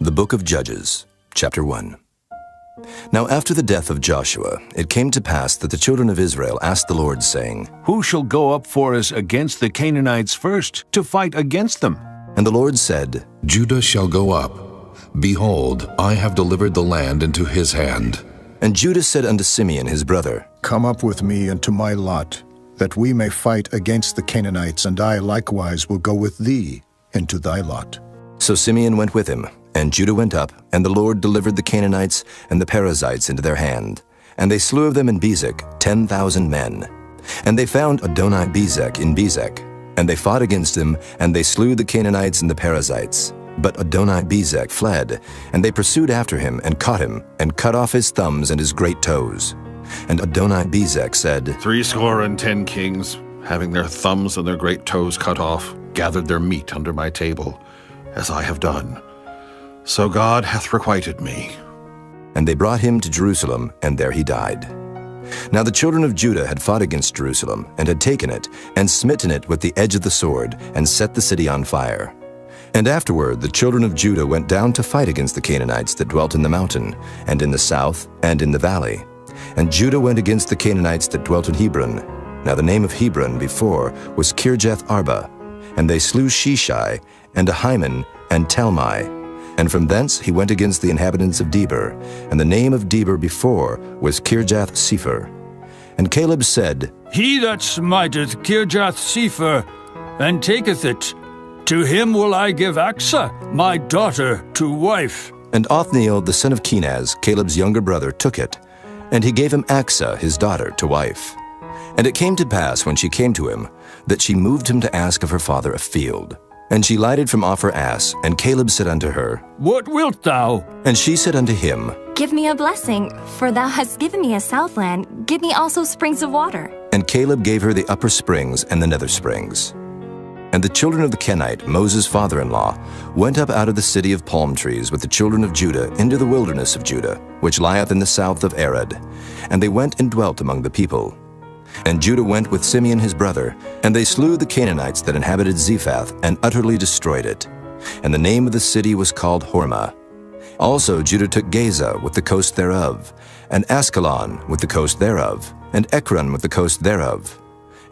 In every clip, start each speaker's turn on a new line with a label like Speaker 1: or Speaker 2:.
Speaker 1: The Book of Judges, Chapter 1. Now after the death of Joshua, it came to pass that the children of Israel asked the Lord, saying,
Speaker 2: Who shall go up for us against the Canaanites first, to fight against them?
Speaker 1: And the Lord said,
Speaker 3: Judah shall go up. Behold, I have delivered the land into his hand.
Speaker 1: And Judah said unto Simeon his brother,
Speaker 4: Come up with me into my lot, that we may fight against the Canaanites, and I likewise will go with thee into thy lot.
Speaker 1: So Simeon went with him, and Judah went up, and the Lord delivered the Canaanites and the Perizzites into their hand. And they slew of them in Bezek 10,000 men. And they found Adoni-Bezek in Bezek. And they fought against him, and they slew the Canaanites and the Perizzites. But Adoni-Bezek fled, and they pursued after him, and caught him, and cut off his thumbs and his great toes. And Adoni-Bezek said,
Speaker 5: 70 kings, having their thumbs and their great toes cut off, gathered their meat under my table, as I have done. So God hath requited me.
Speaker 1: And they brought him to Jerusalem, and there he died. Now the children of Judah had fought against Jerusalem, and had taken it, and smitten it with the edge of the sword, and set the city on fire. And afterward the children of Judah went down to fight against the Canaanites that dwelt in the mountain, and in the south, and in the valley. And Judah went against the Canaanites that dwelt in Hebron. Now the name of Hebron before was Kirjath Arba. And they slew Sheshai, and Ahiman, and Talmai. And from thence he went against the inhabitants of Debir, and the name of Debir before was Kirjath-Sepher. And Caleb said,
Speaker 6: He that smiteth Kirjath-Sepher, and taketh it, to him will I give Achsah, my daughter, to wife.
Speaker 1: And Othniel the son of Kenaz, Caleb's younger brother, took it, and he gave him Achsah his daughter to wife. And it came to pass, when she came to him, that she moved him to ask of her father a field. And she lighted from off her ass, and Caleb said unto her,
Speaker 6: What wilt thou?
Speaker 1: And she said unto him,
Speaker 7: Give me a blessing, for thou hast given me a southland. Give me also springs of water.
Speaker 1: And Caleb gave her the upper springs and the nether springs. And the children of the Kenite, Moses' father-in-law, went up out of the city of palm trees with the children of Judah into the wilderness of Judah, which lieth in the south of Arad. And they went and dwelt among the people. And Judah went with Simeon his brother, and they slew the Canaanites that inhabited Zephath, and utterly destroyed it. And the name of the city was called Hormah. Also Judah took Gaza with the coast thereof, and Askelon with the coast thereof, and Ekron with the coast thereof.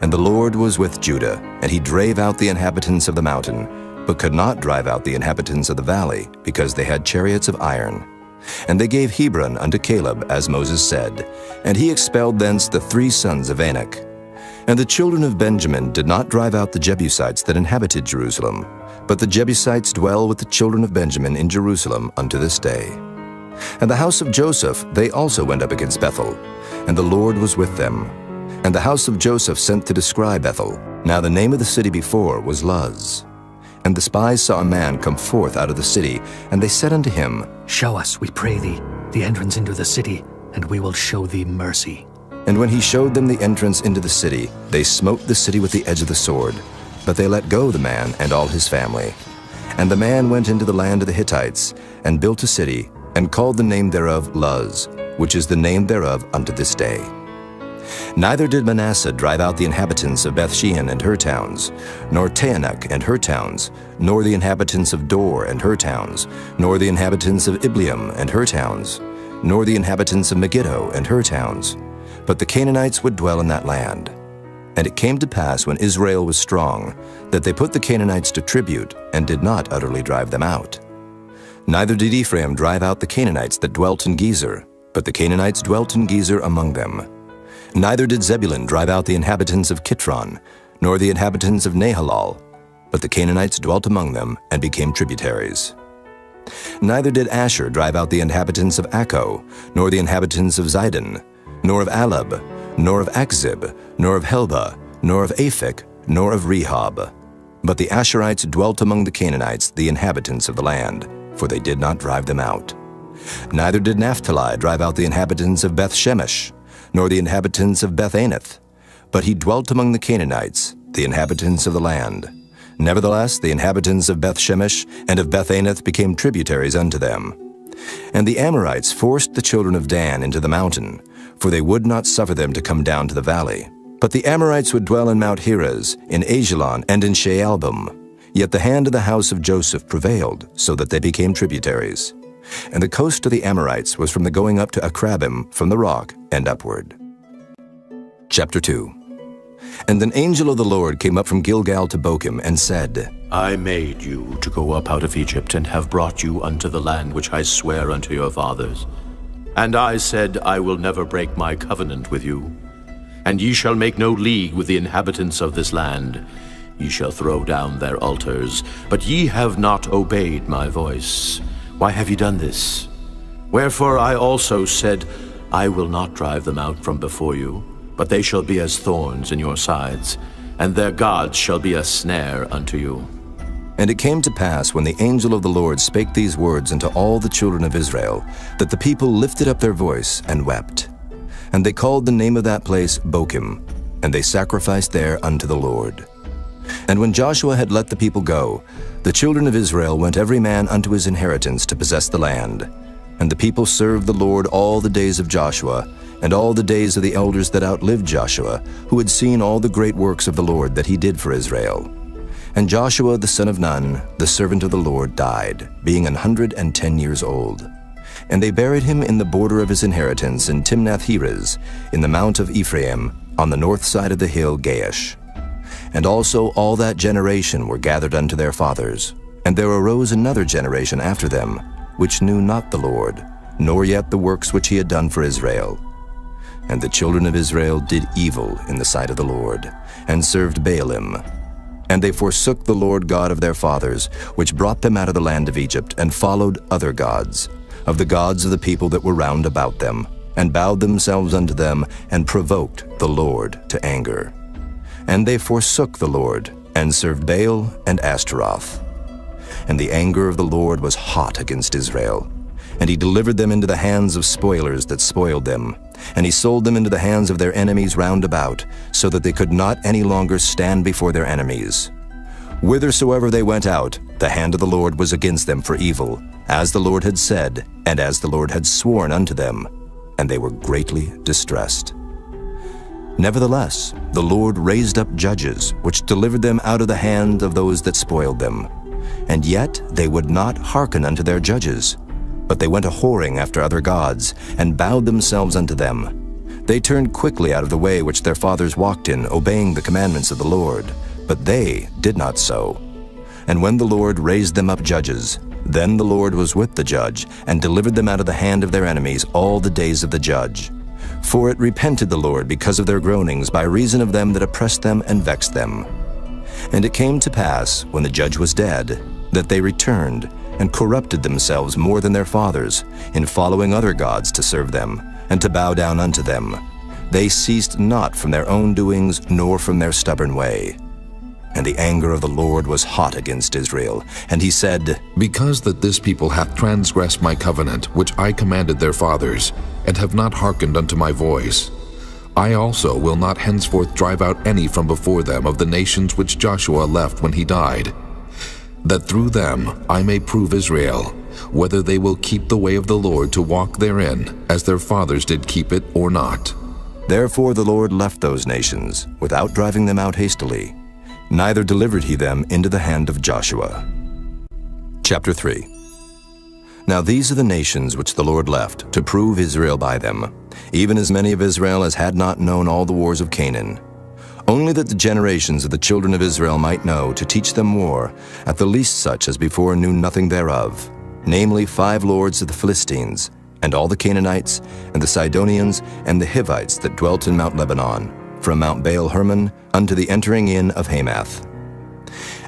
Speaker 1: And the Lord was with Judah, and he drave out the inhabitants of the mountain, but could not drive out the inhabitants of the valley, because they had chariots of iron. And they gave Hebron unto Caleb, as Moses said, and he expelled thence the 3 sons of Anak. And the children of Benjamin did not drive out the Jebusites that inhabited Jerusalem, but the Jebusites dwell with the children of Benjamin in Jerusalem unto this day. And the house of Joseph they also went up against Bethel, and the Lord was with them. And the house of Joseph sent to descry Bethel. Now the name of the city before was Luz. And the spies saw a man come forth out of the city, and they said unto him,
Speaker 8: Show us, we pray thee, the entrance into the city, and we will show thee mercy.
Speaker 1: And when he showed them the entrance into the city, they smote the city with the edge of the sword. But they let go the man and all his family. And the man went into the land of the Hittites, and built a city, and called the name thereof Luz, which is the name thereof unto this day. Neither did Manasseh drive out the inhabitants of Bethshean and her towns, nor Taanach and her towns, nor the inhabitants of Dor and her towns, nor the inhabitants of Ibleam and her towns, nor the inhabitants of Megiddo and her towns. But the Canaanites would dwell in that land. And it came to pass, when Israel was strong, that they put the Canaanites to tribute, and did not utterly drive them out. Neither did Ephraim drive out the Canaanites that dwelt in Gezer, but the Canaanites dwelt in Gezer among them. Neither did Zebulun drive out the inhabitants of Kitron, nor the inhabitants of Nahalal, but the Canaanites dwelt among them, and became tributaries. Neither did Asher drive out the inhabitants of Akko, nor the inhabitants of Zidon, nor of Alab, nor of Akzib, nor of Helba, nor of Aphek, nor of Rehob. But the Asherites dwelt among the Canaanites, the inhabitants of the land, for they did not drive them out. Neither did Naphtali drive out the inhabitants of Beth-Shemesh, nor the inhabitants of Beth-Anath, but he dwelt among the Canaanites, the inhabitants of the land. Nevertheless, the inhabitants of Beth-Shemesh and of Beth-Anath became tributaries unto them. And the Amorites forced the children of Dan into the mountain, for they would not suffer them to come down to the valley. But the Amorites would dwell in Mount Heres, in Ajalon, and in Shaalbim, Yet the hand of the house of Joseph prevailed, so that they became tributaries. And the coast of the Amorites was from the going up to Akrabim, from the rock, and upward. Chapter 2. And an angel of the Lord came up from Gilgal to Bochim, and said,
Speaker 9: I made you to go up out of Egypt, and have brought you unto the land which I swear unto your fathers. And I said, I will never break my covenant with you. And ye shall make no league with the inhabitants of this land. Ye shall throw down their altars, but ye have not obeyed my voice. Why have ye done this? Wherefore I also said, I will not drive them out from before you, but they shall be as thorns in your sides, and their gods shall be a snare unto you.
Speaker 1: And it came to pass, when the angel of the Lord spake these words unto all the children of Israel, that the people lifted up their voice and wept. And they called the name of that place Bochim, and they sacrificed there unto the Lord. And when Joshua had let the people go, the children of Israel went every man unto his inheritance to possess the land. And the people served the Lord all the days of Joshua, and all the days of the elders that outlived Joshua, who had seen all the great works of the Lord that he did for Israel. And Joshua the son of Nun, the servant of the Lord, died, being 110 years old. And they buried him in the border of his inheritance in Timnath-Heres, in the mount of Ephraim, on the north side of the hill Gaash. And also all that generation were gathered unto their fathers. And there arose another generation after them, which knew not the Lord, nor yet the works which he had done for Israel. And the children of Israel did evil in the sight of the Lord, and served Baalim. And they forsook the Lord God of their fathers, which brought them out of the land of Egypt, and followed other gods, of the gods of the people that were round about them, and bowed themselves unto them, and provoked the Lord to anger. And they forsook the Lord, and served Baal and Ashtaroth. And the anger of the Lord was hot against Israel. And he delivered them into the hands of spoilers that spoiled them. And he sold them into the hands of their enemies round about, so that they could not any longer stand before their enemies. Whithersoever they went out, the hand of the Lord was against them for evil, as the Lord had said, and as the Lord had sworn unto them. And they were greatly distressed. Nevertheless, the Lord raised up judges, which delivered them out of the hand of those that spoiled them. And yet they would not hearken unto their judges, but they went a-whoring after other gods, and bowed themselves unto them. They turned quickly out of the way which their fathers walked in, obeying the commandments of the Lord, but they did not so. And when the Lord raised them up judges, then the Lord was with the judge, and delivered them out of the hand of their enemies all the days of the judge. For it repented the Lord because of their groanings, by reason of them that oppressed them and vexed them. And it came to pass, when the judge was dead, that they returned, and corrupted themselves more than their fathers, in following other gods to serve them, and to bow down unto them. They ceased not from their own doings, nor from their stubborn way. And the anger of the Lord was hot against Israel. And he said,
Speaker 3: Because that this people hath transgressed my covenant, which I commanded their fathers, and have not hearkened unto my voice, I also will not henceforth drive out any from before them of the nations which Joshua left when he died, that through them I may prove Israel, whether they will keep the way of the Lord to walk therein, as their fathers did keep it, or not.
Speaker 1: Therefore the Lord left those nations, without driving them out hastily, neither delivered he them into the hand of Joshua. Chapter 3. Now these are the nations which the Lord left, to prove Israel by them, even as many of Israel as had not known all the wars of Canaan. Only that the generations of the children of Israel might know, to teach them war, at the least such as before knew nothing thereof, namely 5 lords of the Philistines, and all the Canaanites, and the Sidonians, and the Hivites that dwelt in Mount Lebanon, from Mount Baal-Hermon unto the entering in of Hamath.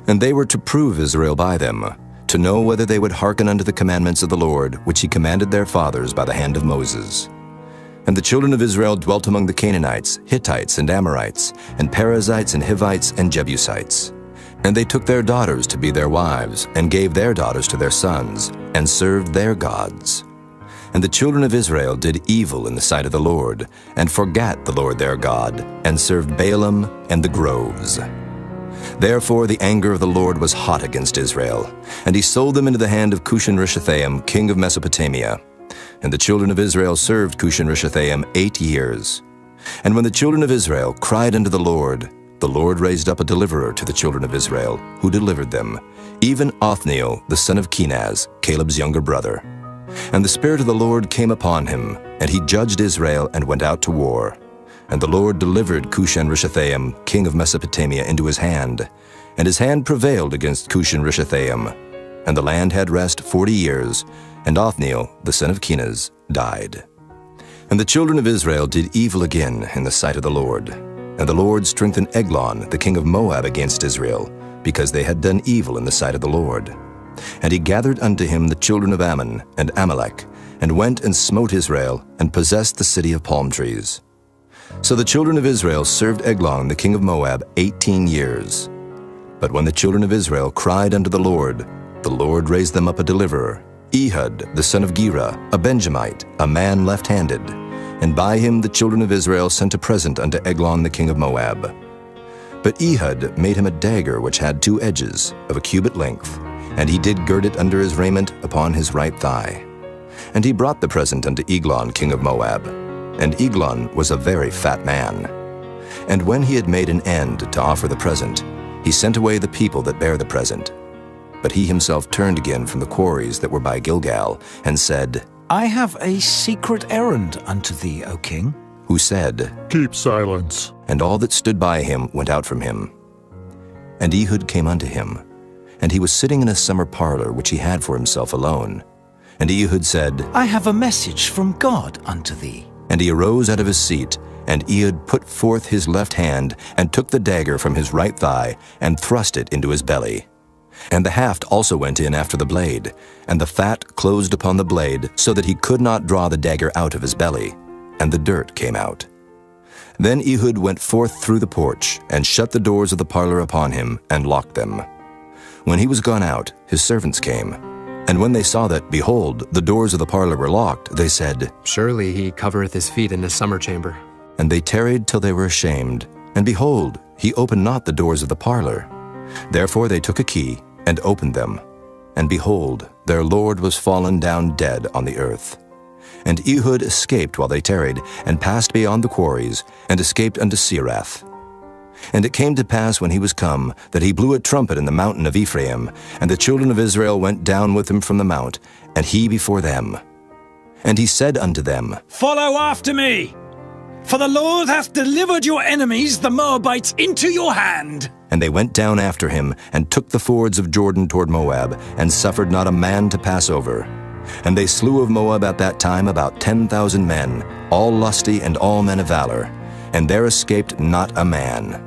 Speaker 1: And they were to prove Israel by them, to know whether they would hearken unto the commandments of the Lord, which he commanded their fathers by the hand of Moses. And the children of Israel dwelt among the Canaanites, Hittites, and Amorites, and Perizzites, and Hivites, and Jebusites. And they took their daughters to be their wives, and gave their daughters to their sons, and served their gods. And the children of Israel did evil in the sight of the Lord, and forgat the Lord their God, and served Baalim and the groves. Therefore the anger of the Lord was hot against Israel, and he sold them into the hand of Cushan-Rishathaim, king of Mesopotamia. And the children of Israel served Cushan-Rishathaim 8 years. And when the children of Israel cried unto the Lord the Lord raised up a deliverer to the children of Israel, who delivered them, even Othniel, the son of Kenaz, Caleb's younger brother. And the Spirit of the Lord came upon him, and he judged Israel and went out to war. And the Lord delivered Cushan-Rishathaim, king of Mesopotamia, into his hand, and his hand prevailed against Cushan-Rishathaim. And the land had rest 40 years, and Othniel, the son of Kenaz, died. And the children of Israel did evil again in the sight of the Lord. And the Lord strengthened Eglon, the king of Moab, against Israel, because they had done evil in the sight of the Lord. And he gathered unto him the children of Ammon and Amalek, and went and smote Israel, and possessed the city of palm trees. So the children of Israel served Eglon, the king of Moab, 18 years. But when the children of Israel cried unto the Lord raised them up a deliverer, Ehud, the son of Gera, a Benjamite, a man left-handed. And by him the children of Israel sent a present unto Eglon the king of Moab. But Ehud made him a dagger which had 2 edges, of a cubit length, and he did gird it under his raiment upon his right thigh. And he brought the present unto Eglon king of Moab. And Eglon was a very fat man. And when he had made an end to offer the present, he sent away the people that bare the present. But he himself turned again from the quarries that were by Gilgal, and said,
Speaker 10: I have a secret errand unto thee, O king.
Speaker 1: Who said,
Speaker 11: Keep silence.
Speaker 1: And all that stood by him went out from him. And Ehud came unto him, and he was sitting in a summer parlor which he had for himself alone. And Ehud said,
Speaker 10: I have a message from God unto thee.
Speaker 1: And he arose out of his seat, and Ehud put forth his left hand, and took the dagger from his right thigh, and thrust it into his belly. And the haft also went in after the blade, and the fat closed upon the blade, so that he could not draw the dagger out of his belly, and the dirt came out. Then Ehud went forth through the porch, and shut the doors of the parlor upon him, and locked them. When he was gone out, his servants came. And when they saw that, behold, the doors of the parlor were locked, they said,
Speaker 12: Surely he covereth his feet in his summer chamber.
Speaker 1: And they tarried till they were ashamed. And behold, he opened not the doors of the parlor. Therefore they took a key, and opened them. And behold, their lord was fallen down dead on the earth. And Ehud escaped while they tarried, and passed beyond the quarries, and escaped unto Seirath. And it came to pass when he was come, that he blew a trumpet in the mountain of Ephraim, and the children of Israel went down with him from the mount, and he before them. And he said unto them,
Speaker 10: Follow after me, for the Lord hath delivered your enemies, the Moabites, into your hand.
Speaker 1: And they went down after him, and took the fords of Jordan toward Moab, and suffered not a man to pass over. And they slew of Moab at that time about 10,000 men, all lusty and all men of valor, and there escaped not a man.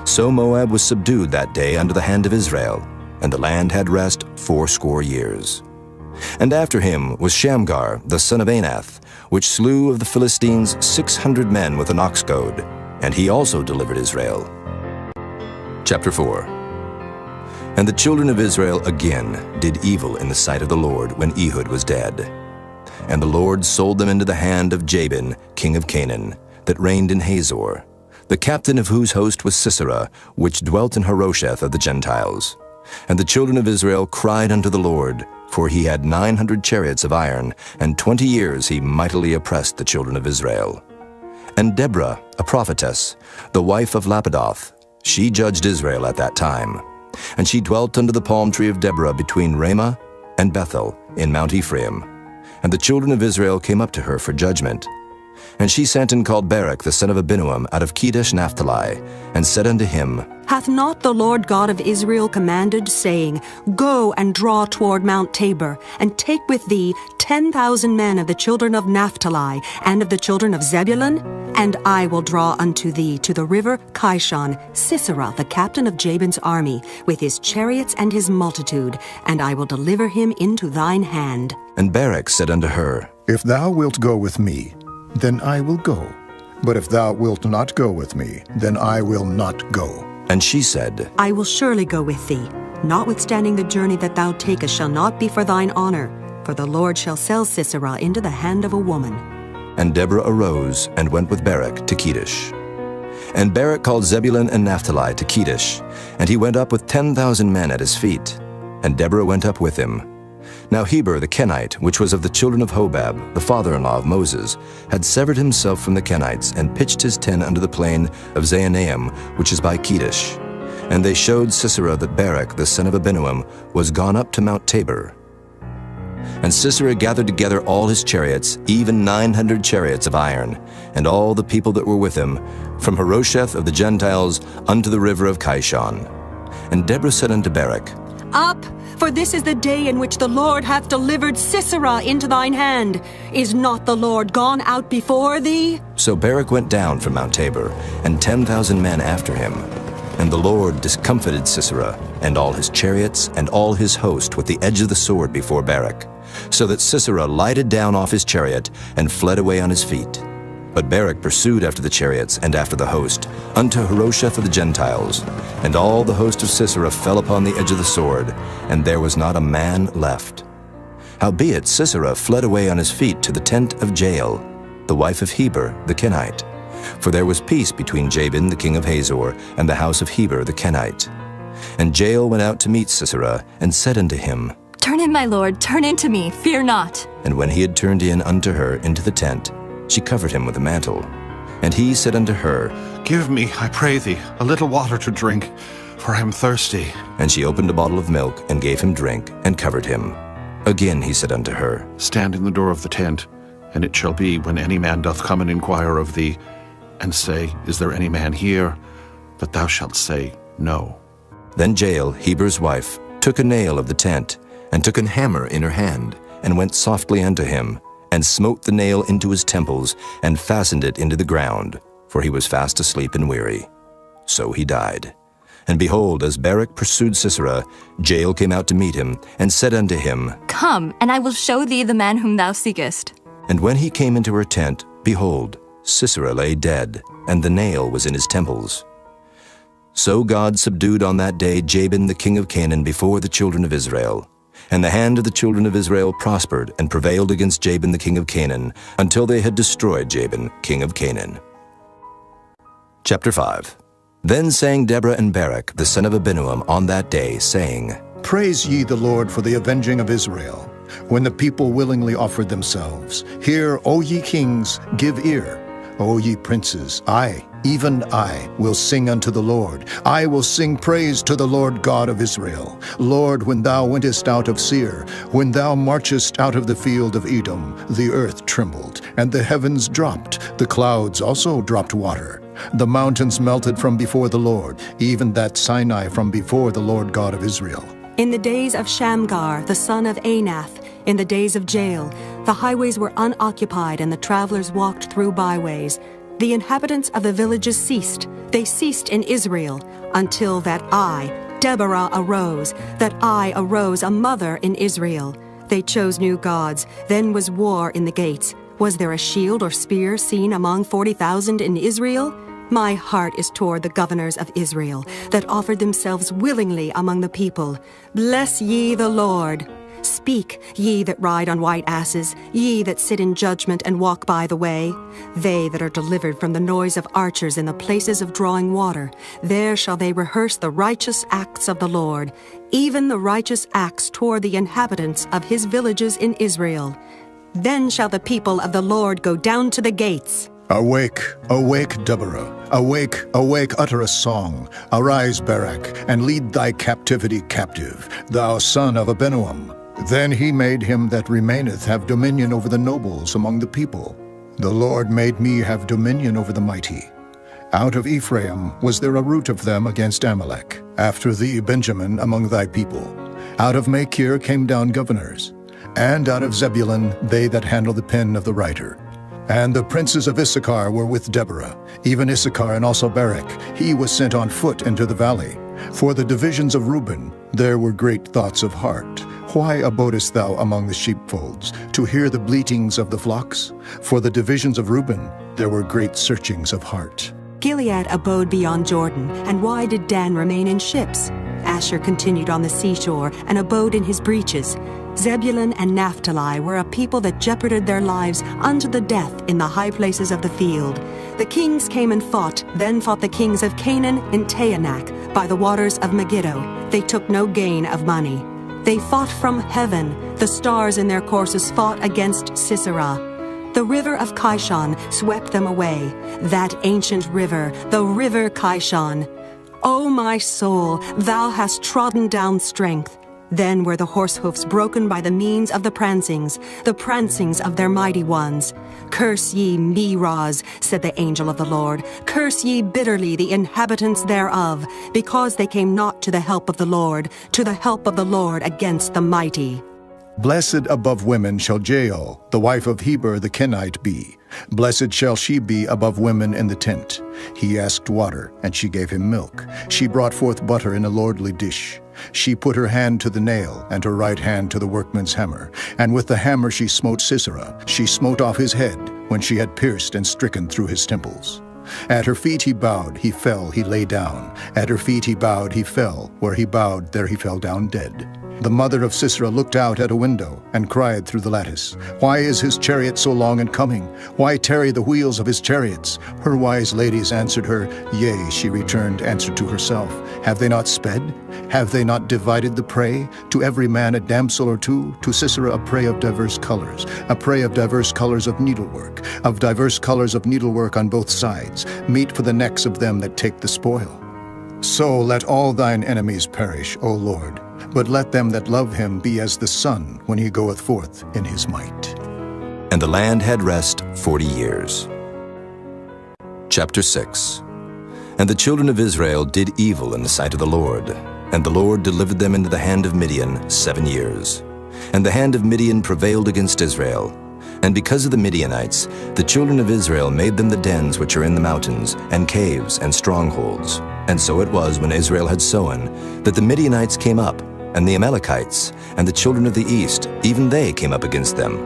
Speaker 1: So Moab was subdued that day under the hand of Israel, and the land had rest 80 years. And after him was Shamgar, the son of Anath, which slew of the Philistines 600 men with an ox goad, and he also delivered Israel. Chapter 4. And the children of Israel again did evil in the sight of the Lord when Ehud was dead. And the Lord sold them into the hand of Jabin, king of Canaan, that reigned in Hazor, the captain of whose host was Sisera, which dwelt in Harosheth of the Gentiles. And the children of Israel cried unto the Lord, for he had 900 chariots of iron, and 20 years he mightily oppressed the children of Israel. And Deborah, a prophetess, the wife of Lapidoth, she judged Israel at that time. And she dwelt under the palm tree of Deborah between Ramah and Bethel in Mount Ephraim. And the children of Israel came up to her for judgment. And she sent and called Barak the son of Abinuam out of Kedesh Naphtali, and said unto him,
Speaker 13: Hath not the Lord God of Israel commanded, saying, Go and draw toward Mount Tabor, and take with thee 10,000 men of the children of Naphtali, and of the children of Zebulun? And I will draw unto thee to the river Kishon Sisera, the captain of Jabin's army, with his chariots and his multitude, and I will deliver him into thine hand.
Speaker 1: And Barak said unto her,
Speaker 4: If thou wilt go with me, then I will go. But if thou wilt not go with me, then I will not go.
Speaker 1: And she said,
Speaker 13: I will surely go with thee. Notwithstanding the journey that thou takest shall not be for thine honor, for the Lord shall sell Sisera into the hand of a woman.
Speaker 1: And Deborah arose and went with Barak to Kedesh. And Barak called Zebulun and Naphtali to Kedesh, and he went up with 10,000 men at his feet. And Deborah went up with him. Now Heber the Kenite, which was of the children of Hobab, the father-in-law of Moses, had severed himself from the Kenites, and pitched his tent under the plain of Zaanaim, which is by Kedesh. And they showed Sisera that Barak the son of Abinoam was gone up to Mount Tabor. And Sisera gathered together all his chariots, even 900 chariots of iron, and all the people that were with him, from Harosheth of the Gentiles unto the river of Kishon. And Deborah said unto Barak,
Speaker 13: Up, for this is the day in which the Lord hath delivered Sisera into thine hand. Is not the Lord gone out before thee?
Speaker 1: So Barak went down from Mount Tabor, and 10,000 men after him. And the Lord discomfited Sisera, and all his chariots, and all his host with the edge of the sword before Barak, so that Sisera lighted down off his chariot, and fled away on his feet. But Barak pursued after the chariots, and after the host, unto Harosheth of the Gentiles. And all the host of Sisera fell upon the edge of the sword, and there was not a man left. Howbeit Sisera fled away on his feet to the tent of Jael, the wife of Heber the Kenite. For there was peace between Jabin the king of Hazor and the house of Heber the Kenite. And Jael went out to meet Sisera, and said unto him,
Speaker 7: Turn in, my lord, turn in to me, fear not.
Speaker 1: And when he had turned in unto her into the tent, she covered him with a mantle. And he said unto her,
Speaker 5: Give me, I pray thee, a little water to drink, for I am thirsty.
Speaker 1: And she opened a bottle of milk, and gave him drink, and covered him. Again he said unto her,
Speaker 5: Stand in the door of the tent, and it shall be, when any man doth come and inquire of thee, and say, Is there any man here? That thou shalt say, No.
Speaker 1: Then Jael, Heber's wife, took a nail of the tent, and took an hammer in her hand, and went softly unto him, and smote the nail into his temples, and fastened it into the ground, for he was fast asleep and weary. So he died. And behold, as Barak pursued Sisera, Jael came out to meet him, and said unto him,
Speaker 7: Come, and I will show thee the man whom thou seekest.
Speaker 1: And when he came into her tent, behold, Sisera lay dead, and the nail was in his temples. So God subdued on that day Jabin the king of Canaan before the children of Israel. And the hand of the children of Israel prospered and prevailed against Jabin the king of Canaan, until they had destroyed Jabin king of Canaan. Chapter 5. Then sang Deborah and Barak the son of Abinoam on that day, saying,
Speaker 4: Praise ye the Lord for the avenging of Israel, when the people willingly offered themselves. Hear, O ye kings, give ear. O ye princes, I, even I, will sing unto the Lord. I will sing praise to the Lord God of Israel. Lord, when thou wentest out of Seir, when thou marchest out of the field of Edom, the earth trembled, and the heavens dropped, the clouds also dropped water. The mountains melted from before the Lord, even that Sinai from before the Lord God of Israel.
Speaker 13: In the days of Shamgar, the son of Anath, in the days of Jael, the highways were unoccupied, and the travelers walked through byways. The inhabitants of the villages ceased. They ceased in Israel, until that I, Deborah, arose, a mother in Israel. They chose new gods. Then was war in the gates. Was there a shield or spear seen among 40,000 in Israel? My heart is toward the governors of Israel, that offered themselves willingly among the people. Bless ye the Lord. Speak, ye that ride on white asses, ye that sit in judgment and walk by the way. They that are delivered from the noise of archers in the places of drawing water, there shall they rehearse the righteous acts of the Lord, even the righteous acts toward the inhabitants of his villages in Israel. Then shall the people of the Lord go down to the gates.
Speaker 4: Awake, awake, Deborah. Awake, awake, utter a song. Arise, Barak, and lead thy captivity captive, thou son of Abinoam. Then he made him that remaineth have dominion over the nobles among the people. The Lord made me have dominion over the mighty. Out of Ephraim was there a root of them against Amalek. After thee, Benjamin, among thy people. Out of Machir came down governors. And out of Zebulun they that handle the pen of the writer. And the princes of Issachar were with Deborah, even Issachar and also Barak. He was sent on foot into the valley. For the divisions of Reuben there were great thoughts of heart. Why abodest thou among the sheepfolds, to hear the bleatings of the flocks? For the divisions of Reuben there were great searchings of heart.
Speaker 13: Gilead abode beyond Jordan, and why did Dan remain in ships? Asher continued on the seashore, and abode in his breaches. Zebulun and Naphtali were a people that jeoparded their lives unto the death in the high places of the field. The kings came and fought, then fought the kings of Canaan in Taanach, by the waters of Megiddo. They took no gain of money. They fought from heaven, The stars in their courses fought against Sisera. The river of Kishon swept them away, that ancient river, the river Kishon. O my soul, thou hast trodden down strength. Then were the horse hoofs broken by the means of the prancings of their mighty ones. Curse ye Meroz, said the angel of the Lord. Curse ye bitterly the inhabitants thereof, because they came not to the help of the Lord, to the help of the Lord against the mighty.
Speaker 4: Blessed above women shall Jael, the wife of Heber the Kenite, be. Blessed shall she be above women in the tent. He asked water, and she gave him milk. She brought forth butter in a lordly dish. She put her hand to the nail, and her right hand to the workman's hammer. And with the hammer she smote Sisera. She smote off his head, when she had pierced and stricken through his temples. At her feet he bowed, he fell, he lay down. At her feet he bowed, he fell. Where he bowed, there he fell down dead. The mother of Sisera looked out at a window and cried through the lattice, Why is his chariot so long in coming? Why tarry the wheels of his chariots? Her wise ladies answered her, Yea, she returned, answered to herself, Have they not sped? Have they not divided the prey? To every man a damsel or two, to Sisera a prey of diverse colors, a prey of diverse colors of needlework on both sides, meat for the necks of them that take the spoil. So let all thine enemies perish, O Lord, but let them that love him be as the sun when he goeth forth in his might.
Speaker 1: And the land had rest 40 years. Chapter 6. And the children of Israel did evil in the sight of the Lord, and the Lord delivered them into the hand of Midian 7 years. And the hand of Midian prevailed against Israel. And because of the Midianites, the children of Israel made them the dens which are in the mountains, and caves, and strongholds. And so it was when Israel had sown, that the Midianites came up, and the Amalekites, and the children of the east, even they came up against them.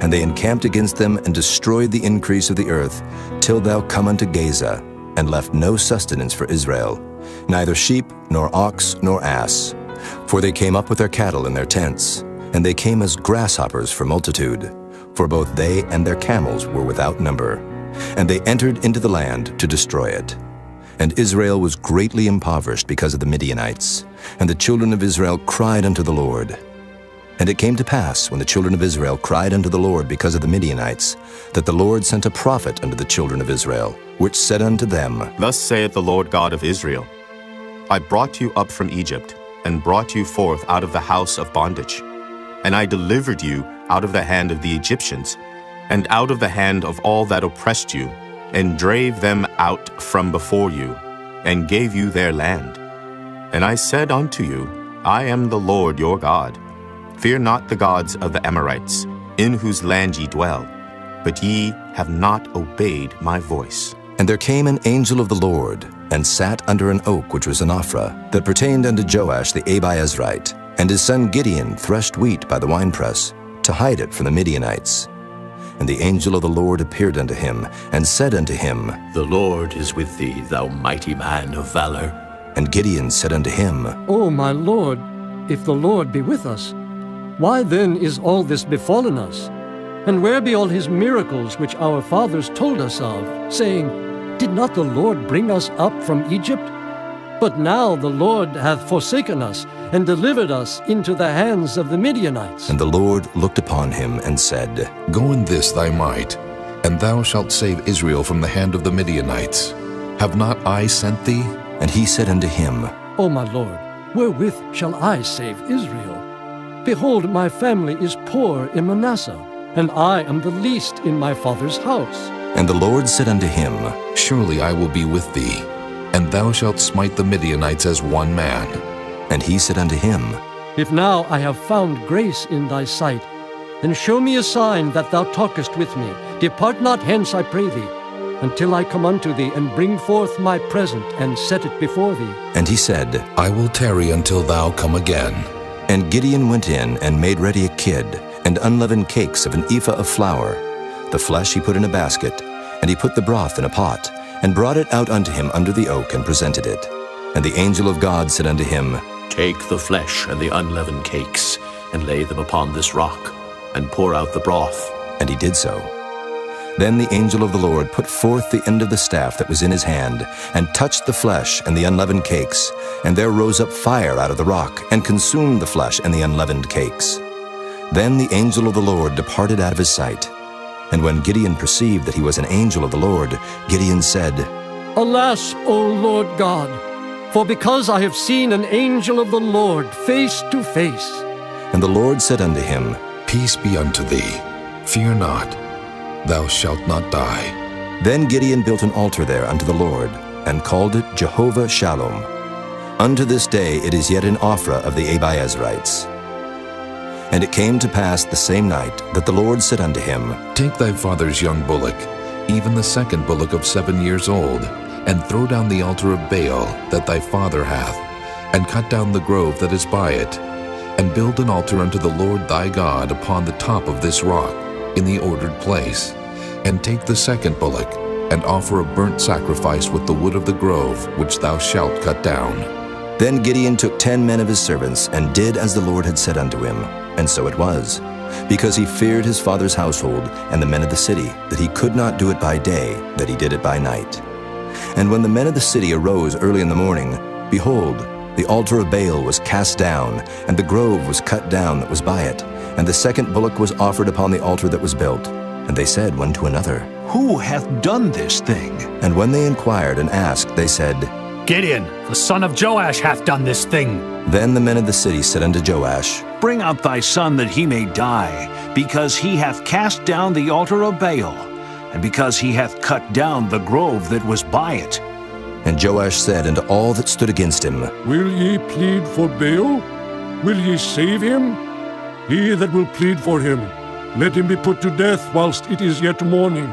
Speaker 1: And they encamped against them, and destroyed the increase of the earth, till thou come unto Gaza, and left no sustenance for Israel, neither sheep, nor ox, nor ass. For they came up with their cattle in their tents, and they came as grasshoppers for multitude. For both they and their camels were without number. And they entered into the land to destroy it. And Israel was greatly impoverished because of the Midianites. And the children of Israel cried unto the Lord. And it came to pass, when the children of Israel cried unto the Lord because of the Midianites, that the Lord sent a prophet unto the children of Israel, which said unto them,
Speaker 11: Thus saith the Lord God of Israel, I brought you up from Egypt, and brought you forth out of the house of bondage. And I delivered you out of the hand of the Egyptians, and out of the hand of all that oppressed you, and drave them out from before you, and gave you their land. And I said unto you, I am the Lord your God. Fear not the gods of the Amorites, in whose land ye dwell, but ye have not obeyed my voice.
Speaker 1: And there came an angel of the Lord, and sat under an oak which was in Ophrah, that pertained unto Joash the Abiezrite. And his son Gideon threshed wheat by the winepress, to hide it from the Midianites. And the angel of the Lord appeared unto him, and said unto him,
Speaker 9: The Lord is with thee, thou mighty man of valor.
Speaker 1: And Gideon said unto him,
Speaker 14: O my Lord, if the Lord be with us, why then is all this befallen us? And where be all his miracles which our fathers told us of, saying, Did not the Lord bring us up from Egypt? But now the Lord hath forsaken us, and delivered us into the hands of the Midianites.
Speaker 1: And the Lord looked upon him, and said,
Speaker 3: Go in this thy might, and thou shalt save Israel from the hand of the Midianites. Have not I sent thee?
Speaker 1: And he said unto him,
Speaker 14: O my Lord, wherewith shall I save Israel? Behold, my family is poor in Manasseh, and I am the least in my father's house.
Speaker 1: And the Lord said unto him,
Speaker 3: Surely I will be with thee, and thou shalt smite the Midianites as one man.
Speaker 1: And he said unto him,
Speaker 14: If now I have found grace in thy sight, then show me a sign that thou talkest with me. Depart not hence, I pray thee, until I come unto thee, and bring forth my present, and set it before thee.
Speaker 1: And he said,
Speaker 3: I will tarry until thou come again.
Speaker 1: And Gideon went in, and made ready a kid, and unleavened cakes of an ephah of flour. The flesh he put in a basket, and he put the broth in a pot, and brought it out unto him under the oak, and presented it. And the angel of God said unto him,
Speaker 9: Take the flesh and the unleavened cakes, and lay them upon this rock, and pour out the broth.
Speaker 1: And he did so. Then the angel of the Lord put forth the end of the staff that was in his hand, and touched the flesh and the unleavened cakes. And there rose up fire out of the rock, and consumed the flesh and the unleavened cakes. Then the angel of the Lord departed out of his sight. And when Gideon perceived that he was an angel of the Lord, Gideon said,
Speaker 14: Alas, O Lord God, for because I have seen an angel of the Lord face to face.
Speaker 1: And the Lord said unto him,
Speaker 3: Peace be unto thee. Fear not. Thou shalt not die.
Speaker 1: Then Gideon built an altar there unto the Lord, and called it Jehovah Shalom. Unto this day it is yet in Ophrah of the Abiezrites. And it came to pass the same night that the Lord said unto him,
Speaker 3: Take thy father's young bullock, even the second bullock of 7 years old, and throw down the altar of Baal that thy father hath, and cut down the grove that is by it, and build an altar unto the Lord thy God upon the top of this rock, in the ordered place. And take the second bullock, and offer a burnt sacrifice with the wood of the grove which thou shalt cut down.
Speaker 1: Then Gideon took 10 men of his servants, and did as the Lord had said unto him. And so it was, because he feared his father's household and the men of the city, that he could not do it by day, that he did it by night. And when the men of the city arose early in the morning, behold, the altar of Baal was cast down, and the grove was cut down that was by it, and the second bullock was offered upon the altar that was built. And they said one to another,
Speaker 2: Who hath done this thing?
Speaker 1: And when they inquired and asked, they said,
Speaker 8: Gideon, the son of Joash, hath done this thing.
Speaker 1: Then the men of the city said unto Joash,
Speaker 2: Bring out thy son that he may die, because he hath cast down the altar of Baal, and because he hath cut down the grove that was by it.
Speaker 1: And Joash said unto all that stood against him,
Speaker 15: Will ye plead for Baal? Will ye save him? He that will plead for him, let him be put to death whilst it is yet morning.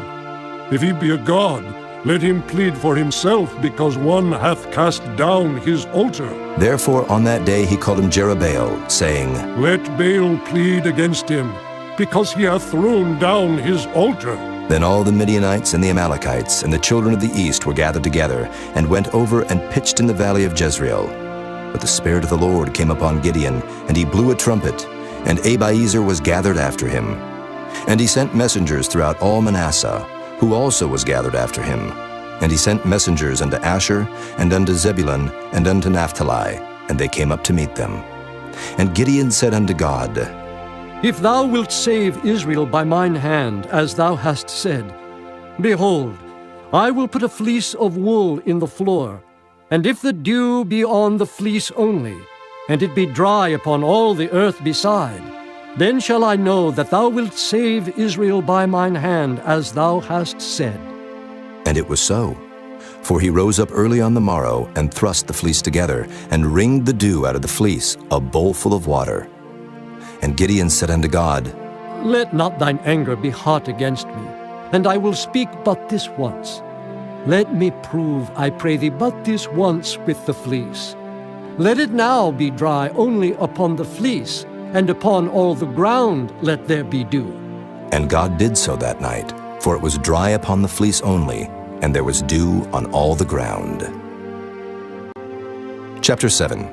Speaker 15: If he be a god, let him plead for himself, because one hath cast down his altar.
Speaker 1: Therefore on that day he called him Jerubbaal, saying,
Speaker 15: Let Baal plead against him, because he hath thrown down his altar.
Speaker 1: Then all the Midianites and the Amalekites and the children of the east were gathered together, and went over and pitched in the valley of Jezreel. But the Spirit of the Lord came upon Gideon, and he blew a trumpet, and Abiezer was gathered after him. And he sent messengers throughout all Manasseh, who also was gathered after him. And he sent messengers unto Asher, and unto Zebulun, and unto Naphtali, and they came up to meet them. And Gideon said unto God,
Speaker 14: If thou wilt save Israel by mine hand, as thou hast said, behold, I will put a fleece of wool in the floor, and if the dew be on the fleece only, and it be dry upon all the earth beside, then shall I know that thou wilt save Israel by mine hand, as thou hast said.
Speaker 1: And it was so. For he rose up early on the morrow, and thrust the fleece together, and wringed the dew out of the fleece, a bowl full of water. And Gideon said unto God,
Speaker 14: Let not thine anger be hot against me, and I will speak but this once. Let me prove, I pray thee, but this once with the fleece. Let it now be dry only upon the fleece, and upon all the ground let there be dew.
Speaker 1: And God did so that night, for it was dry upon the fleece only, and there was dew on all the ground. Chapter 7.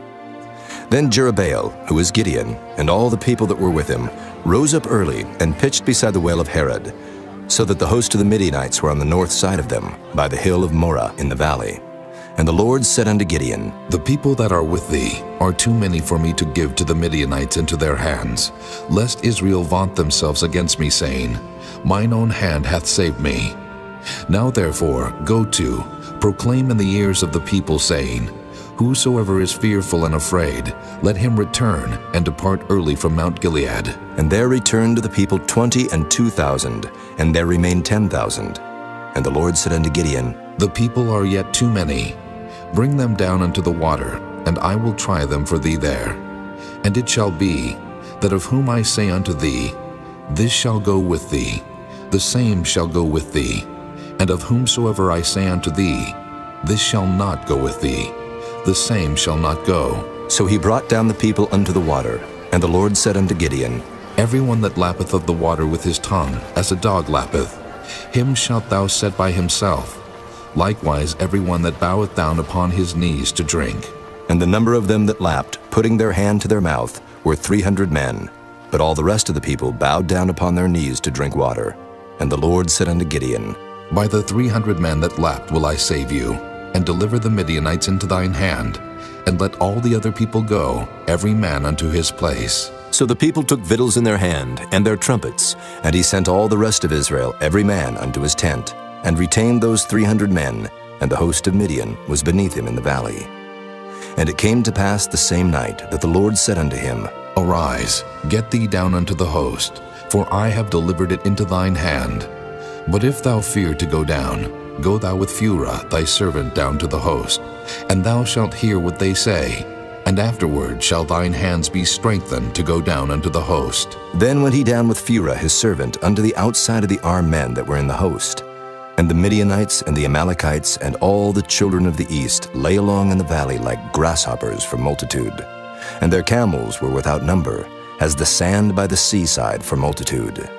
Speaker 1: Then Jerubbaal, who is Gideon, and all the people that were with him, rose up early and pitched beside the well of Harod, so that the host of the Midianites were on the north side of them, by the hill of Moreh in the valley. And the Lord said unto Gideon,
Speaker 3: The people that are with thee are too many for me to give to the Midianites into their hands, lest Israel vaunt themselves against me, saying, Mine own hand hath saved me. Now therefore go to, proclaim in the ears of the people, saying, Whosoever is fearful and afraid, let him return and depart early from Mount Gilead.
Speaker 1: And there returned to the people 22,000, and there remained 10,000. And the Lord said unto Gideon,
Speaker 3: The people are yet too many. Bring them down unto the water, and I will try them for thee there. And it shall be, that of whom I say unto thee, This shall go with thee, the same shall go with thee. And of whomsoever I say unto thee, This shall not go with thee, the same shall not go.
Speaker 1: So he brought down the people unto the water. And the Lord said unto Gideon,
Speaker 3: Every one that lappeth of the water with his tongue, as a dog lappeth, him shalt thou set by himself. Likewise every one that boweth down upon his knees to drink.
Speaker 1: And the number of them that lapped, putting their hand to their mouth, were 300 men. But all the rest of the people bowed down upon their knees to drink water. And the Lord said unto Gideon,
Speaker 3: By the 300 men that lapped will I save you, and deliver the Midianites into thine hand, and let all the other people go, every man unto his place.
Speaker 1: So the people took victuals in their hand, and their trumpets, and he sent all the rest of Israel, every man unto his tent, and retained those 300 men, and the host of Midian was beneath him in the valley. And it came to pass the same night that the Lord said unto him,
Speaker 3: Arise, get thee down unto the host, for I have delivered it into thine hand. But if thou fear to go down, go thou with Phurah thy servant down to the host, and thou shalt hear what they say, and afterward shall thine hands be strengthened to go down unto the host.
Speaker 1: Then went he down with Phurah his servant unto the outside of the armed men that were in the host. And the Midianites and the Amalekites and all the children of the east lay along in the valley like grasshoppers for multitude. And their camels were without number, as the sand by the seaside for multitude.